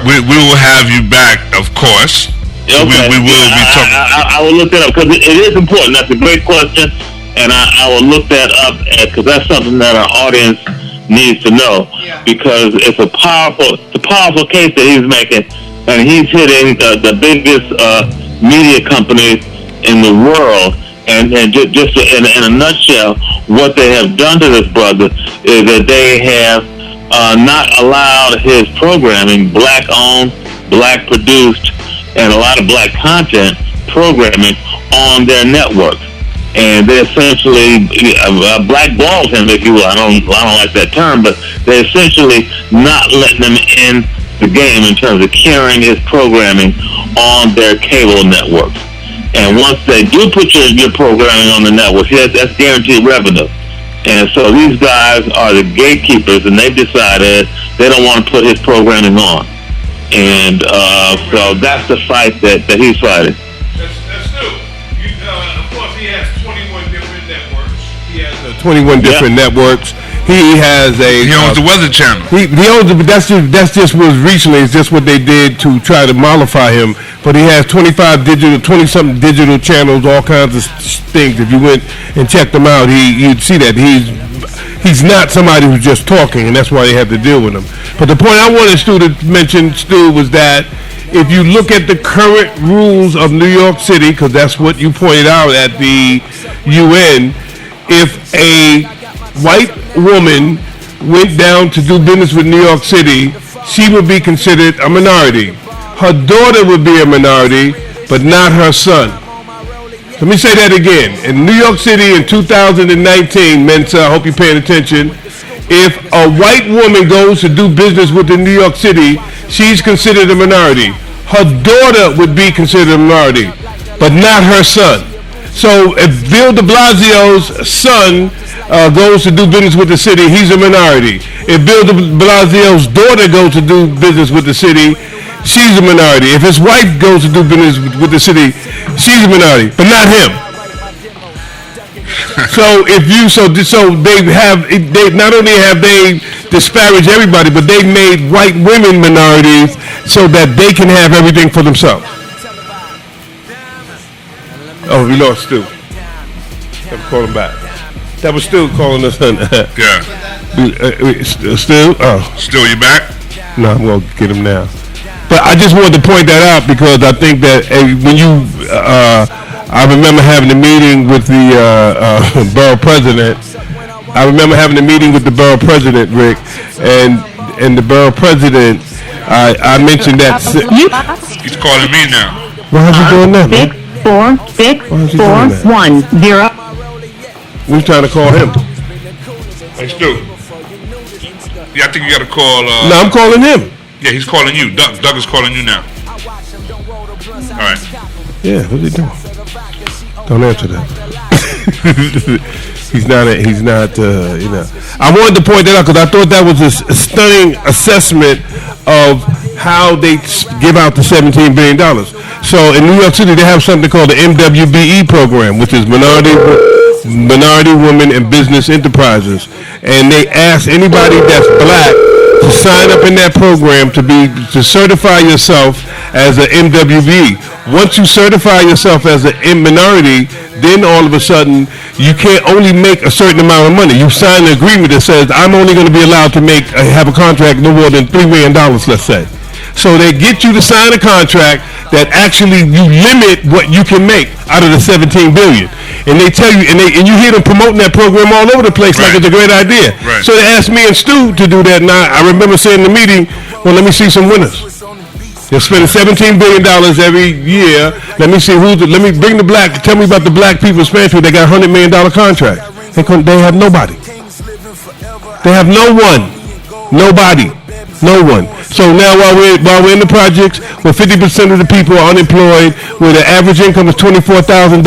We will have you back, of course. Okay. We will be talking. I will look that up because it is important. That's a great question, and I will look that up because that's something that our audience needs to know, because it's a powerful case that he's making, and he's hitting the biggest media companies in the world. And just in a nutshell, what they have done to this brother is that they have not allowed his programming, black-owned, black-produced, and a lot of black content programming on their networks. And they essentially blackballed him, if you will. I don't like that term, but they're essentially not letting him in the game in terms of carrying his programming on their cable networks. And once they do put your programming on the network, that's guaranteed revenue. And so these guys are the gatekeepers, and they've decided they don't want to put his programming on. And so that's the fight that he's fighting. That's new. Of course, he has 21 different networks. He has 21 different networks. He has He owns the Weather Channel. He owns it, but that's just was recently. It's just what they did to try to mollify him. But he has 20-something digital channels, all kinds of things. If you went and checked them out, you'd see that he's not somebody who's just talking, and that's why they have to deal with him. But the point I wanted Stu to mention, Stu, was that if you look at the current rules of New York City, because that's what you pointed out at the UN, if a white woman went down to do business with New York City, she would be considered a minority. Her daughter would be a minority, but not her son. Let me say that again. In New York City in 2019, Mensa, I hope you're paying attention, if a white woman goes to do business with the New York City, she's considered a minority. Her daughter would be considered a minority, but not her son. So if Bill de Blasio's son goes to do business with the city, he's a minority. If Bill de Blasio's daughter goes to do business with the city, she's a minority. If his wife goes to do business with the city, she's a minority, but not him. So they not only have they disparaged everybody, but they made white women minorities so that they can have everything for themselves. Oh, we lost Stu. Have to call him back. That was Stu calling us. Yeah. Stu? Oh. Stu, you back? No, I'm going to get him now. But I just wanted to point that out because I think that when you, I remember having a meeting with the borough president. I remember having a meeting with the borough president, Rick, and the borough president, I mentioned that. He's calling me now. Why is he doing that, man? 6464110. We're trying to call him. Hey, Stu. Yeah, I think you got to call. No, I'm calling him. Yeah, he's calling you. Doug is calling you now. All right. Yeah, what's he doing? Don't answer that. He's not. I wanted to point that out because I thought that was a stunning assessment of how they give out the $17 billion. So in New York City, they have something called the MWBE program, which is Minority Women and Business Enterprises, and they ask anybody that's black to sign up in that program to certify yourself as an MWBE. Once you certify yourself as a minority, then all of a sudden you can't only make a certain amount of money. You sign an agreement that says I'm only going to be allowed to have a contract no more than $3 million, let's say. So they get you to sign a contract that actually you limit what you can make out of the $17 billion. And they tell you, and you hear them promoting that program all over the place like it's a great idea. Right. So they asked me and Stu to do that. Now I remember saying in the meeting, well, let me see some winners. They're spending $17 billion every year. Let me see let me bring tell me about the black people in Springfield. They got $100 million contract. They have nobody. They have no one. Nobody. No one. So now while we're in the projects, where 50% of the people are unemployed, where the average income is $24,000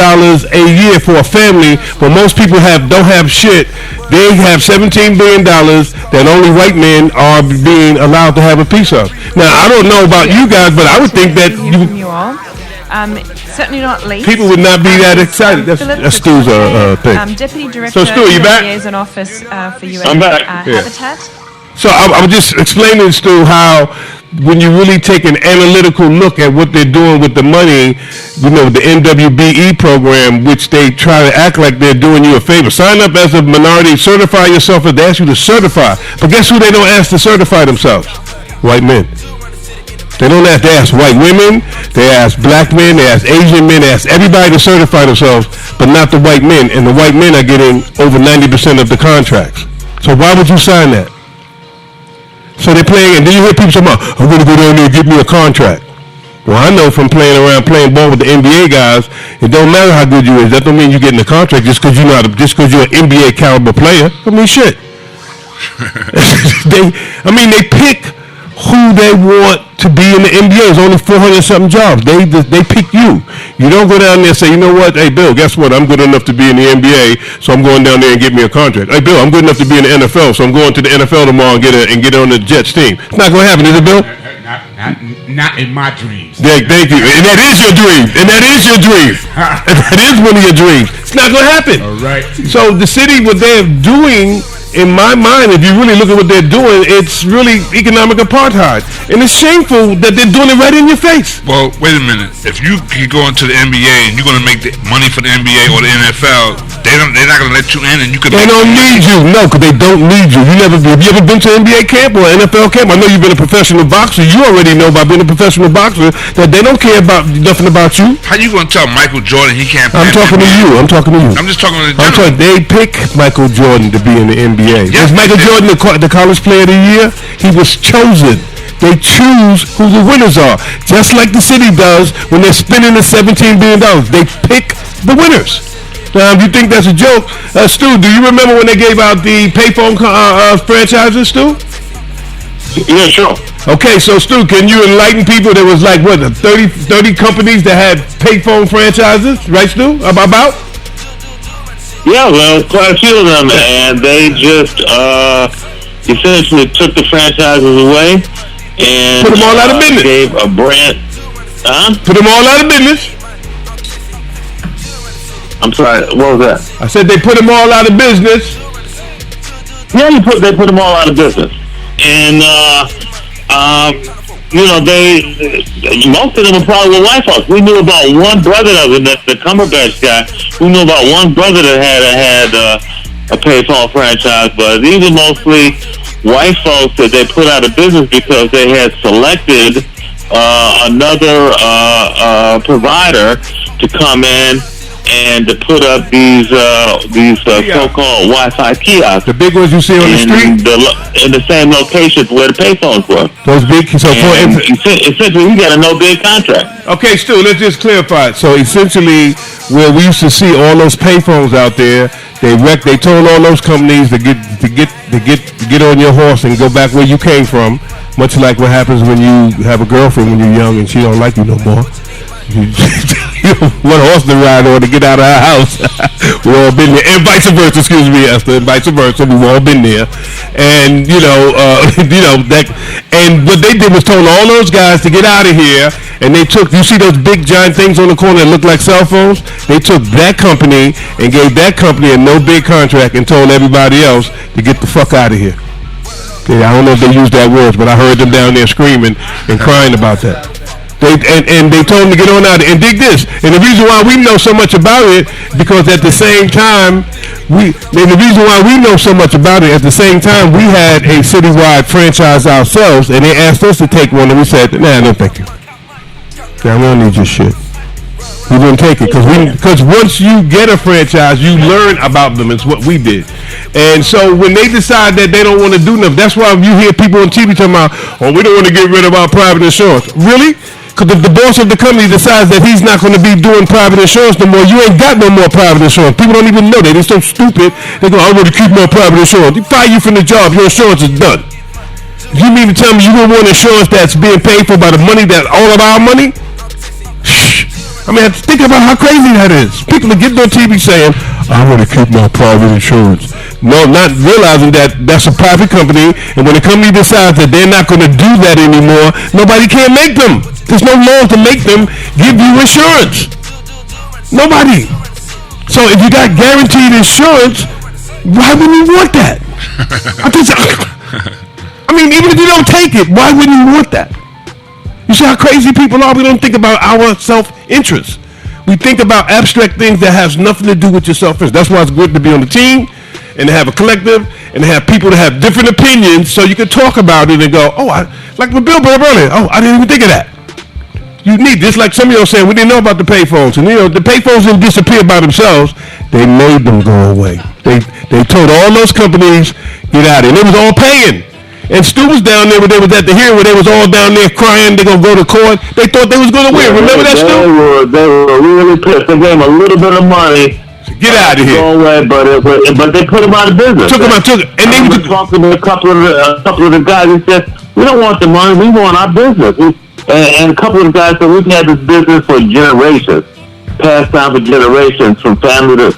a year for a family, where most people don't have shit, they have $17 billion that only white men are being allowed to have a piece of. Now I don't know about you guys, but I would think that you all. Certainly not least. People would not be that excited. That's Stu's thing. Deputy Director so Stu, you back? Liaison Office for UN I'm back. Habitat. So I'm just explaining, Stu, how when you really take an analytical look at what they're doing with the money, the NWBE program, which they try to act like they're doing you a favor. Sign up as a minority, certify yourself, and they ask you to certify. But guess who they don't ask to certify themselves? White men. They don't have to ask white women, they ask black men, they ask Asian men, they ask everybody to certify themselves, but not the white men. And the white men are getting over 90% of the contracts. So why would you sign that? So they're playing, and then you hear people saying, I'm going to go down there and get me a contract. Well, I know from playing ball with the NBA guys, it don't matter how good you is. That don't mean you're getting a contract just because you're an NBA caliber player. I mean, shit. They pick who they want to be in the NBA. There's only 400-something jobs. They pick you. You don't go down there and say, you know what, hey, Bill, guess what? I'm good enough to be in the NBA, so I'm going down there and get me a contract. Hey, Bill, I'm good enough to be in the NFL, so I'm going to the NFL tomorrow and get on the Jets team. It's not going to happen, is it, Bill? Not in my dreams. Yeah, thank you. And that is your dream. That is one of your dreams. It's not going to happen. All right. So the city, what they're doing, in my mind, if you really look at what they're doing, it's really economic apartheid. And it's shameful that they're doing it right in your face. Well, wait a minute. If you go into the NBA and you're going to make the money for the NBA or the NFL, they're not going to let you in, and you can. They don't need you. No, because they don't need you. Have you ever been to an NBA camp or an NFL camp? I know you've been a professional boxer. You already know about being a professional boxer that they don't care about nothing about you. How you going to tell Michael Jordan he can't play? I'm talking to you. I'm just talking to you. They pick Michael Jordan to be in the NBA. Yes, was Michael Jordan the college player of the year? He was chosen. They choose who the winners are, just like the city does when they're spending the $17 billion. They pick the winners. Now, if you think that's a joke, Stu, do you remember when they gave out the payphone franchises, Stu? Yeah, sure. Okay, so Stu, can you enlighten people? There was 30 companies that had payphone franchises, right, Stu? About? Yeah, well, quite a few of them, and they just essentially took the franchises away and put them all out of business. Gave a brand, Put them all out of business. I'm sorry, what was that? I said they put them all out of business. Yeah, they put them all out of business, and most of them are probably white folks. We knew about one brother of them, the Cumberbatch guy. We knew about one brother that had a payphone franchise, but these are mostly white folks that they put out of business because they had selected another provider to come in and to put up these so-called Wi-Fi kiosks. The big ones you see on the street? In the same locations where the payphones were. Those big, essentially, you got a no-bid contract. Okay, Stu, let's just clarify it. So essentially, where we used to see all those payphones out there, they told all those companies to get on your horse and go back where you came from. Much like what happens when you have a girlfriend when you're young and she don't like you no more. One horse to ride on to get out of our house. We've all been there, and vice versa. Excuse me, Esther, and vice versa. We've all been there, and that. And what they did was told all those guys to get out of here, and they took. You see those big giant things on the corner that look like cell phones? They took that company and gave that company a no bid contract and told everybody else to get the fuck out of here. Okay, I don't know if they used that word, but I heard them down there screaming and crying about that. And they told him to get on out and dig this. And the reason why we know so much about it, because at the same time, we had a citywide franchise ourselves, and they asked us to take one, and we said, nah, no thank you. Yeah, we don't need your shit. We didn't take it because once you get a franchise, you learn about them. It's what we did. And so when they decide that they don't want to do nothing, that's why you hear people on TV talking about, we don't want to get rid of our private insurance. Really? Because if the boss of the company decides that he's not going to be doing private insurance no more, you ain't got no more private insurance. People don't even know that. They're so stupid. They go, I want to keep my private insurance. They fire you from the job. Your insurance is done. If you mean mean to tell me you don't want insurance that's being paid for by the money that all of our money? I mean, think about how crazy that is. People are getting on TV saying, I want to keep my private insurance. No, not realizing that that's a private company, and when the company decides that they're not going to do that anymore, nobody can make them. There's no law to make them give you insurance. Nobody. So if you got guaranteed insurance, why wouldn't you want that? I mean, even if you don't take it, why wouldn't you want that? You see how crazy people are? We don't think about our self-interest. We think about abstract things that has nothing to do with your self-interest. That's why it's good to be on the team and to have a collective and to have people that have different opinions so you can talk about it and go, like with Bill brought up earlier, I didn't even think of that. You need this, like some of y'all saying, we didn't know about the payphones. And the payphones didn't disappear by themselves. They made them go away. They told all those companies, get out of here. And they was all paying. And Stu was down there when they was at the hearing where they was all down there crying, they're going to go to court. They thought they was going to win. Remember that, Stu? They were really pissed. They gave them a little bit of money. Get out of here. Go away, but they put them out of business. Took them out. And they were talking to a couple of the guys who said, we don't want the money, we want our business. And a couple of the guys said, we've had this business for generations, passed down for generations from family to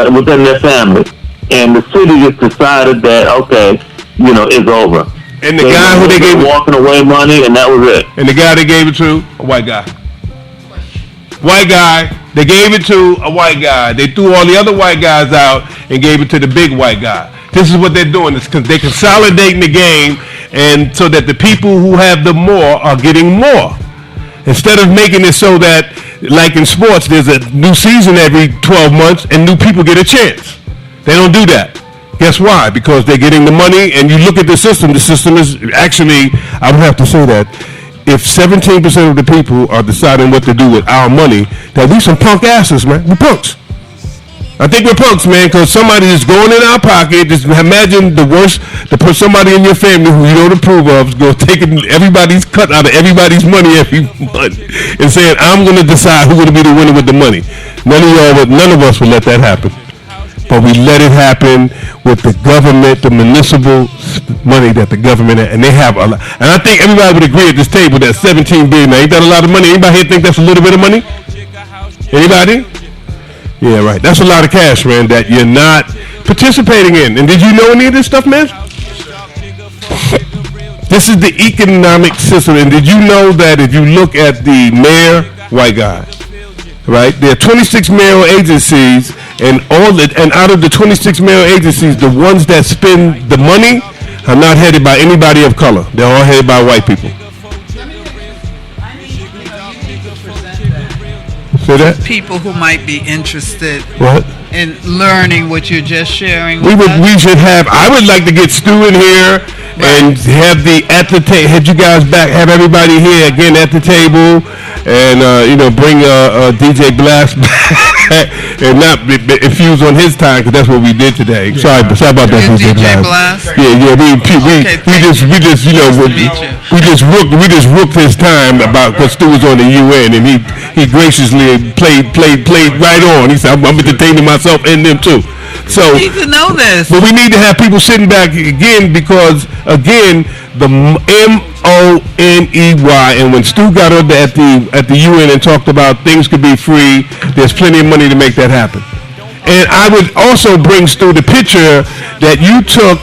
within their family. And the city just decided that, okay, it's over. And the guy who they gave walking away money, and that was it. And the guy they gave it to, a white guy. White guy. They gave it to a white guy. They threw all the other white guys out and gave it to the big white guy. This is what they're doing. They're consolidating the game, and so that the people who have the more are getting more. Instead of making it so that, like in sports, there's a new season every 12 months and new people get a chance. They don't do that. Guess why? Because they're getting the money, and you look at the system is actually, I would have to say that, if 17% of the people are deciding what to do with our money, that we some punk asses, man. We're punks. I think we're punks, man, because somebody is going in our pocket. Just imagine the worst, to put somebody in your family who you don't approve of, is going to take everybody's cut out of everybody's money every month and saying, I'm going to decide who's going to be the winner with the money. None of us will let that happen. But we let it happen with the government, the municipal money that the government, and they have a lot. And I think everybody would agree at this table that $17 billion, ain't that a lot of money? Anybody here think that's a little bit of money? Anybody? Yeah, right. That's a lot of cash, man, that you're not participating in. And did you know any of this stuff, man? This is the economic system. And did you know that if you look at the mayor, white guy, right? There are 26 mayoral agencies, and out of the 26 mayoral agencies, the ones that spend the money are not headed by anybody of color. They're all headed by white people. Say that? People who might be interested What? in learning what you're just sharing. We should have. I would like to get Stu in here and have have you guys back, have everybody here again at the table, and bring DJ Blast back and not infuse on his time, because that's what we did today. Sorry about that, DJ Blast. Yeah. We just rooked his time about because Stu was on the UN, and he graciously played right on. He said, I'm entertaining myself and them too. So you need to know this. But we need to have people sitting back again, because again, the MONEY, and when Stu got up at the UN and talked about things could be free, there's plenty of money to make that happen. And I would also bring Stu the picture that you took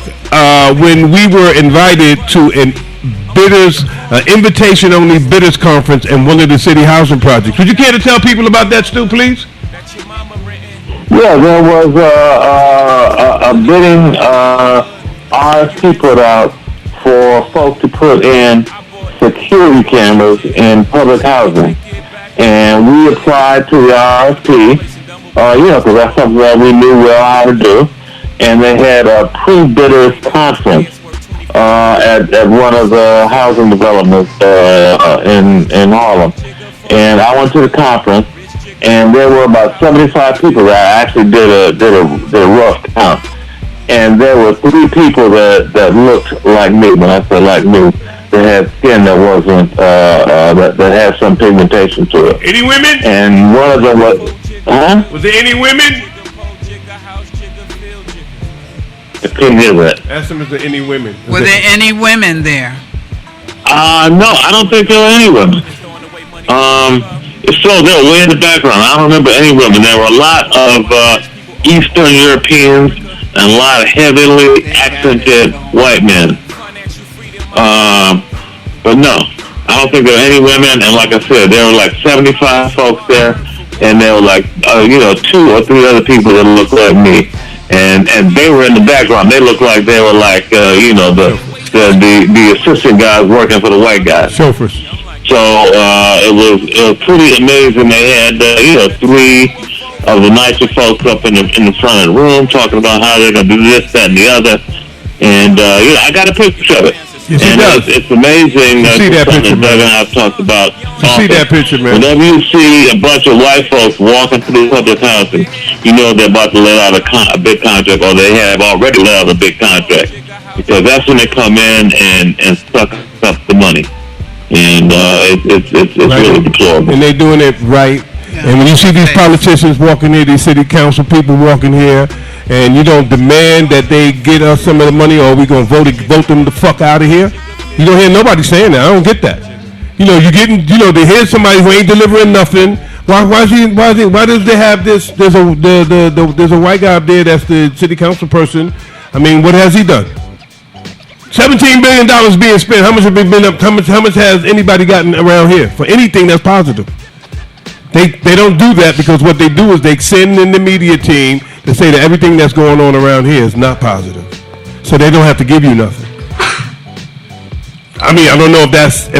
when we were invited to an invitation-only bidders conference in one of the city housing projects. Would you care to tell people about that, Stu, please? Yeah, there was a bidding RFP put out for folks to put in security cameras in public housing. And we applied to the RFP, because that's something that we knew well how to do. And they had a pre-bidders conference at one of the housing developments in Harlem. And I went to the conference, and there were about 75 people that I actually did a rough count. And there were 3 people that looked like me. When I say like me, they had skin that wasn't that had some pigmentation to it. Any women? And one of them was, Was there any women? I couldn't hear that. Ask them if there any women. Were there any women there? No, I don't think there were any women. So they were way in the background. I don't remember any women. There were a lot of Eastern Europeans and a lot of heavily accented white men. But no, I don't think there were any women. And like I said, there were like 75 folks there, and there were like 2 or 3 other people that looked like me, and they were in the background. They looked like they were like the assistant guys working for the white guys. Chauffeurs. So it was pretty amazing. They had 3 of the nicer folks up in the front of the room talking about how they're gonna do this, that, and the other. And I got a picture of it. Yes, and it's amazing. See that picture, Doug and I've talked about. See that picture, man. Whenever you see a bunch of white folks walking through public housing, you know they're about to let out a big contract, or they have already let out a big contract, because that's when they come in and suck up the money. And it's right. Really deplorable. And they're doing it right. Yeah. And when you see these politicians walking here, these city council people walking here, and you don't demand that they get us some of the money, or we gonna vote them the fuck out of here. You don't hear nobody saying that. I don't get that. They hear somebody who ain't delivering nothing. Why does they have this? There's a white guy up there that's the city council person. I mean, what has he done? $17 billion being spent. How much have been up? How much has anybody gotten around here for anything that's positive? They don't do that, because what they do is they send in the media team to say that everything that's going on around here is not positive, so they don't have to give you nothing. I mean, I don't know if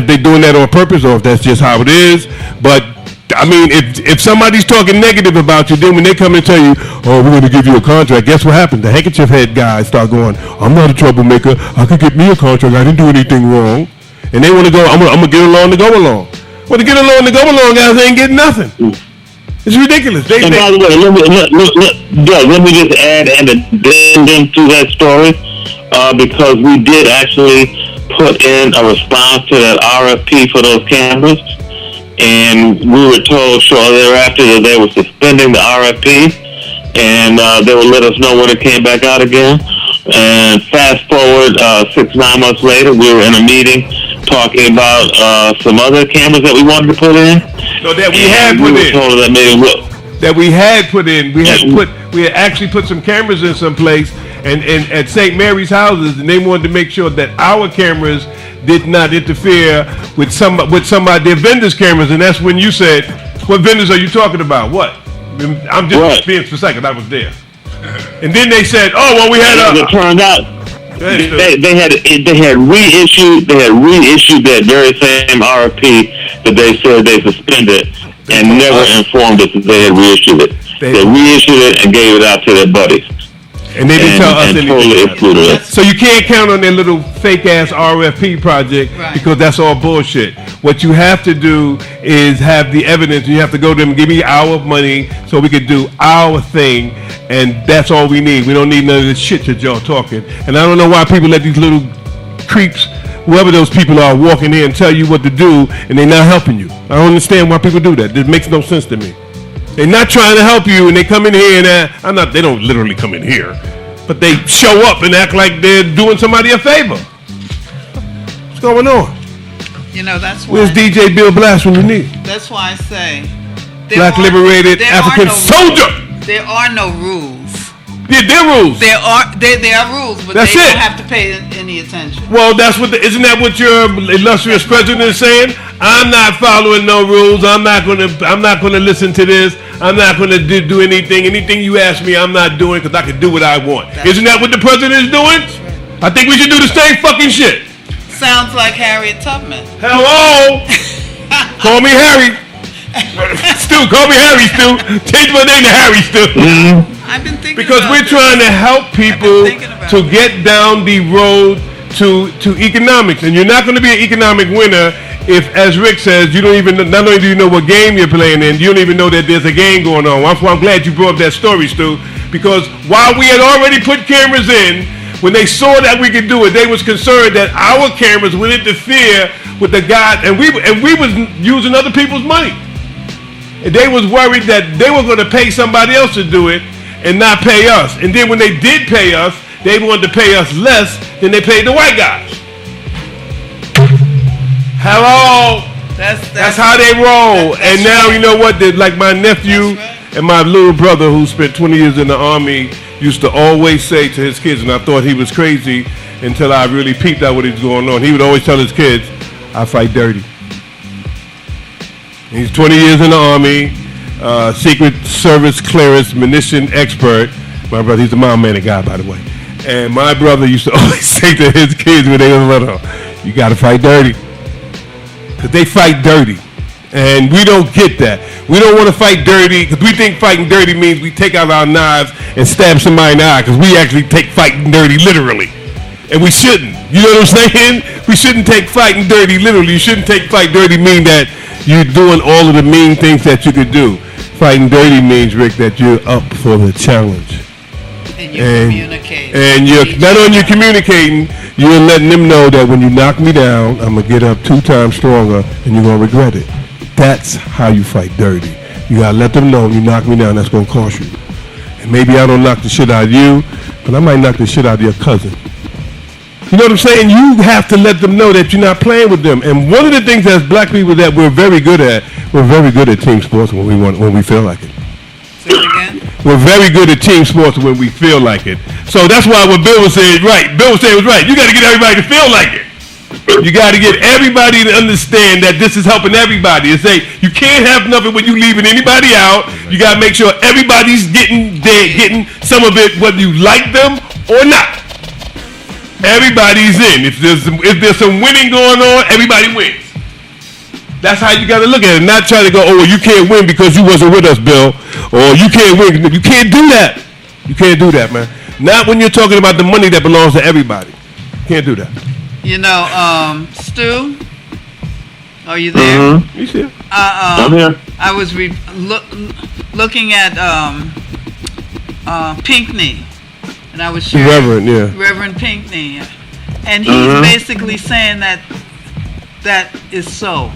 they're doing that on purpose or if that's just how it is, but I mean, if somebody's talking negative about you, then when they come and tell you, oh, we're going to give you a contract, guess what happened? The handkerchief head guys start going, I'm not a troublemaker. I could get me a contract. I didn't do anything wrong. And they want to go, I'm going to get along to go along. Well, to get along to go along, guys, they ain't getting nothing. It's ridiculous. And by the way, let me just add an addendum to that story, because we did actually put in a response to that RFP for those cameras. And we were told shortly thereafter that they were suspending the RFP, and they would let us know when it came back out again. And fast forward 6-9 months later, we were in a meeting talking about some other cameras that we wanted to put in. So that we had put in. Told that maybe we had actually put some cameras in some place, and at St. Mary's houses, and they wanted to make sure that our cameras did not interfere with some of their vendors' cameras. And that's when you said, what vendors are you talking about? What? I'm just being specific, I was there. And then they said, oh, well, we had it turned out they had reissued that very same RFP that they said they suspended, and never informed us that they had reissued it. They reissued it and gave it out to their buddies. And they didn't tell us anything. Totally excluded us. So you can't count on their little fake ass RFP project, because that's all bullshit. What you have to do is have the evidence. You have to go to them, give me our money so we can do our thing, and that's all we need. We don't need none of this shit that y'all talking. And I don't know why people let these little creeps, whoever those people are, walk in here and tell you what to do, and they're not helping you. I don't understand why people do that. It makes no sense to me. They're not trying to help you, and they come in here and they don't literally come in here, but they show up and act like they're doing somebody a favor. What's going on? That's why. Where's DJ Bill Blast when you need? That's why I say, Black liberated African soldier. There are no rules. Yeah, there are rules. There are rules, but they don't have to pay any attention. Well, isn't that what your illustrious president is saying? I'm not following no rules. I'm not gonna listen to this. I'm not gonna do anything. Anything you ask me, I'm not doing, because I can do what I want. Isn't that what the president is doing? I think we should do the same fucking shit. Sounds like Harriet Tubman. Hello. Call me Harry. Stu, call me Harry, Stu. Change my name to Harry, Stu. I've been thinking because we're trying to help people to get down the road to economics, and you're not going to be an economic winner if, as Rick says, you don't even, not only do you know what game you're playing in, you don't even know that there's a game going on. That's why I'm glad you brought up that story, Stu, because while we had already put cameras in, when they saw that we could do it, they was concerned that our cameras would interfere with the guy, and we was using other people's money. And they was worried that they were going to pay somebody else to do it and not pay us. And then when they did pay us, they wanted to pay us less than they paid the white guys. Hello. That's how they roll. And now you know what? Like my nephew and my little brother, who spent 20 years in the Army, used to always say to his kids, and I thought he was crazy until I really peeped out what was going on. He would always tell his kids, "I fight dirty." He's 20 years in the Army, Secret Service clearance, munition expert. My brother, he's a Mount guy, by the way. And my brother used to always say to his kids when they were little, "You got to fight dirty." Because they fight dirty. And we don't get that. We don't want to fight dirty because we think fighting dirty means we take out our knives and stab somebody in the eye, because we actually take fighting dirty literally. And we shouldn't. You know what I'm saying? We shouldn't take fighting dirty literally. You shouldn't take fight dirty mean that you're doing all of the mean things that you could do. Fighting dirty means, Rick, that you're up for the challenge. And you're communicating. And you're not only communicating, you're letting them know that when you knock me down, I'm going to get up 2 times stronger and you're going to regret it. That's how you fight dirty. You got to let them know when you knock me down, that's going to cost you. And maybe I don't knock the shit out of you, but I might knock the shit out of your cousin. You know what I'm saying? You have to let them know that you're not playing with them. And one of the things as black people that we're very good at team sports when we feel like it. Say it again. We're very good at team sports when we feel like it. So that's why what Bill was saying was right. You got to get everybody to feel like it. You got to get everybody to understand that this is helping everybody. And say you can't have nothing when you leaving anybody out. You got to make sure everybody's getting some of it, whether you like them or not. Everybody's in. If there's some winning going on, everybody wins. That's how you got to look at it. Not try to go, oh, well, you can't win because you wasn't with us, Bill. Or you can't win. You can't do that. You can't do that, man. Not when you're talking about the money that belongs to everybody. You can't do that. You know, Stu, are you there? Mm-hmm. You see? I'm here. I was looking at Pinckney, and I was sharing Reverend, yeah. Reverend Pinckney, and he's basically saying that is so.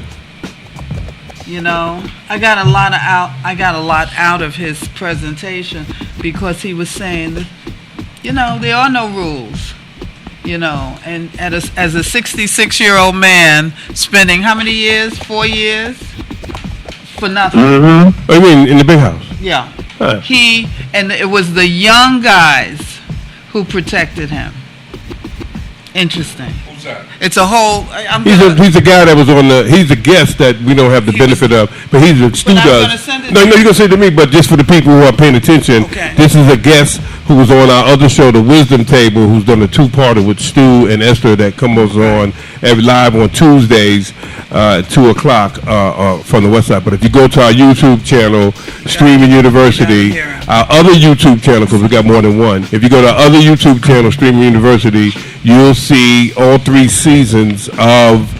You know, I got a lot out of his presentation because he was saying that, you know, there are no rules. You know, and as a 66-year-old man spending how many years? 4 years for nothing. Mm-hmm. I mean, in the big house. Yeah. Huh. And it was the young guys who protected him. Interesting. Who's that? It's a whole. He's a guy that was on the. He's a guest that we don't have the benefit of, but he's a Stu does. No, you're gonna say it to me, but just for the people who are paying attention, okay. This is a guest who was on our other show, The Wisdom Table, who's done a 2-parter with Stu and Esther that comes on live on Tuesdays at 2:00 from the West Side. But if you go to our YouTube channel, Streaming University, our other YouTube channel, because we got more than one. If you go to our other YouTube channel, Streaming University, you'll see all 3 seasons of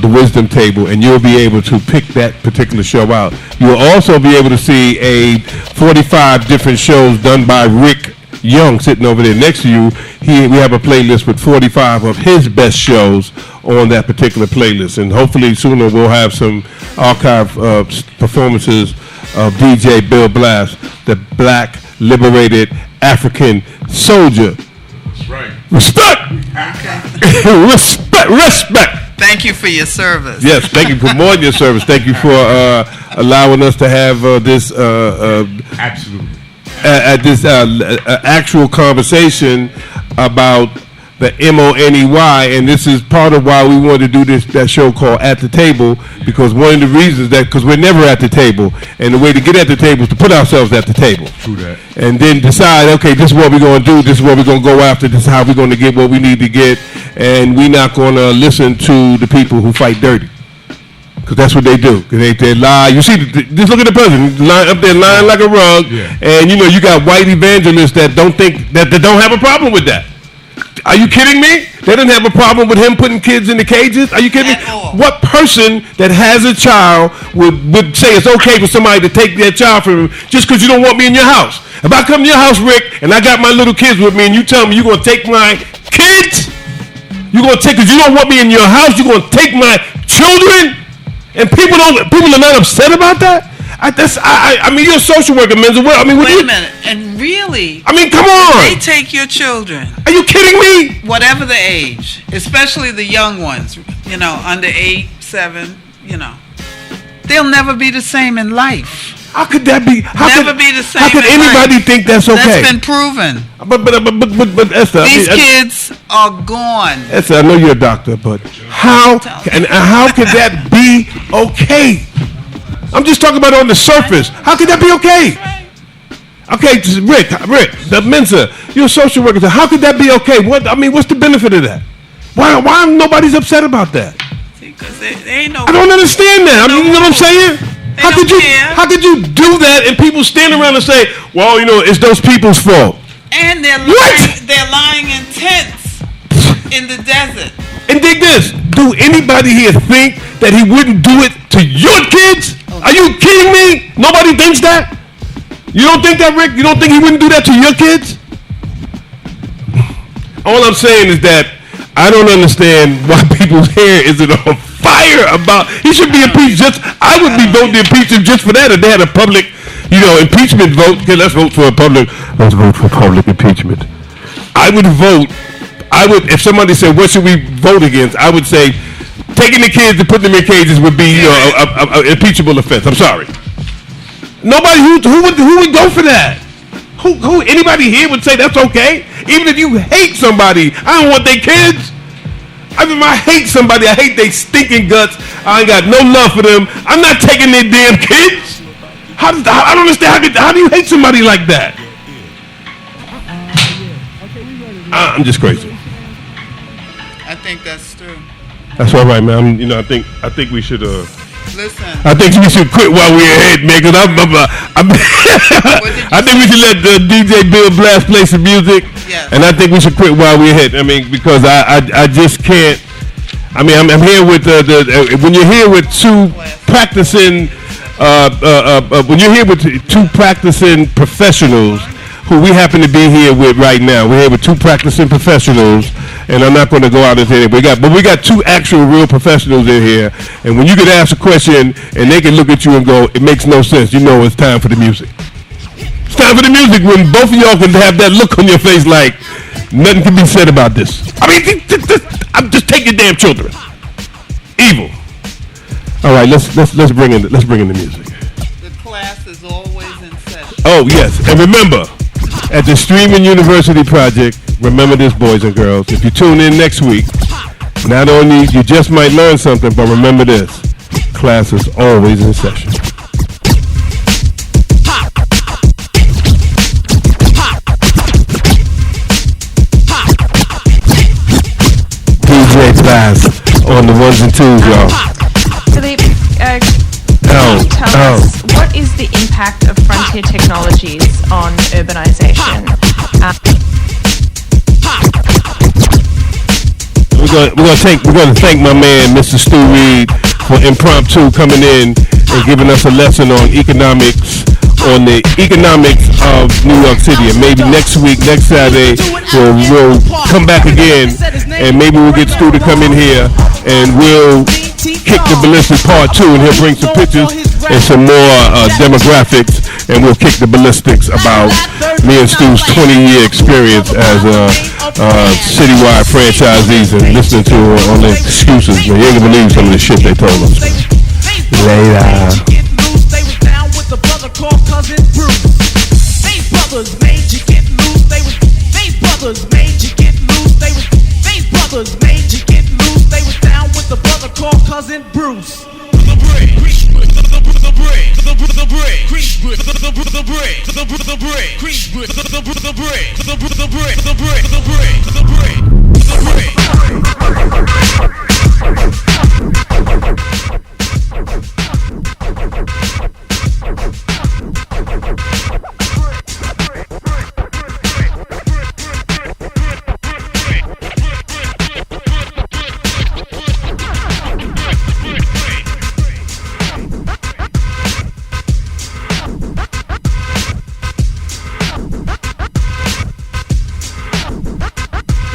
the Wisdom Table, and you'll be able to pick that particular show out. You'll also be able to see 45 different shows done by Rick Young sitting over there next to you. We have a playlist with 45 of his best shows on that particular playlist, and hopefully sooner we'll have some archive performances of DJ Bill Blast, the Black Liberated African Soldier. That's right. Respect! Okay. Respect! Thank you for your service. Yes, thank you for more than your service. Thank you for allowing us to have this Absolutely. This actual conversation about the MONEY, and this is part of why we wanted to do that show called At the Table, because one of the reasons because we're never at the table, and the way to get at the table is to put ourselves at the table. True that. And then decide, okay, this is what we're going to do, this is what we're going to go after, this is how we're going to get what we need to get, and we're not going to listen to the people who fight dirty. Because that's what they do. They lie. You see, just look at the president up there lying like a rug, and you got white evangelists that don't think that they don't have a problem with that. Are you kidding me? They didn't have a problem with him putting kids in the cages. Are you kidding me? What person that has a child would say it's okay for somebody to take their child from him just because you don't want me in your house? If I come to your house, Rick, and I got my little kids with me, and you tell me you're going to take my kids, you're going to take, because you don't want me in your house, you're going to take my children, and people are not upset about that? I mean, you're a social worker, Menzel. I mean, wait a minute. And really, I mean, come on. They take your children. Are you kidding me? Whatever the age, especially the young ones, you know, under 8, 7, you know, they'll never be the same in life. How could that be? How Never be the same. How could anybody think that's okay? That's been proven. But Esther, These kids are gone. Esther, I know you're a doctor, but how could that be okay? I'm just talking about on the surface. How could that be okay? Okay, Rick, the Mensa, you're a social worker. How could that be okay? What's the benefit of that? Why nobody's upset about that? Because they ain't no. I don't understand that. I mean, you know what I'm saying? How could you do that and people stand around and say, well, you know, it's those people's fault? And they're lying in tents in the desert. And dig this. Do anybody here think that he wouldn't do it to your kids? Okay. Are you kidding me? Nobody thinks that? You don't think that, Rick? You don't think he wouldn't do that to your kids? All I'm saying is that I don't understand why people's hair isn't on fire about. He should be impeached. I would be voting to impeach him just for that if they had a public, you know, impeachment vote. Okay, let's vote for public impeachment. I would if somebody said, what should we vote against? I would say taking the kids and putting them in cages would be, you know, a impeachable offense. I'm sorry. Nobody who would go for that? Who anybody here would say that's okay? Even if you hate somebody, I don't want their kids. I mean, I hate somebody. I hate their stinking guts. I ain't got no love for them. I'm not taking their damn kids. I don't understand. How do you hate somebody like that? I'm just crazy. I think that's true. That's all right, man. I think we should. Listen. I think we should quit while we're ahead, man. Cause I think we should let the DJ Bill Blast play some music. Yes. And I think we should quit while we're ahead. I mean, because I just can't. I mean, I'm here with when you're here with two practicing professionals who we happen to be here with right now. We're here with two practicing professionals, and I'm not going to go out and say it. But we got two actual real professionals in here. And when you can ask a question and they can look at you and go, it makes no sense, you know it's time for the music. It's time for the music when both of y'all can have that look on your face like nothing can be said about this. I mean, just take your damn children. Evil. All right, let's bring in the music. The class is always in session. Oh yes, and remember, at the Streaming University Project, remember this, boys and girls. If you tune in next week, not only you just might learn something, but remember this: class is always in session. DJ Class on the ones and twos, y'all. Philippe, tell us, what is the impact of frontier technologies on urbanization? We're going to thank my man, Mr. Stu Reed, for impromptu coming in and giving us a lesson on economics, on the economics of New York City. And maybe next week, next Saturday, we'll come back again, and maybe we'll get Stu to come in here, and we'll kick the ballistic part 2, and he'll bring some pictures and some more demographics, and we'll kick the ballistics about me and Stu's 20-year experience as citywide franchisees and listening to all the excuses. Man, you ain't gonna believe some of the shit they told us. Later. Cousin Bruce. The break.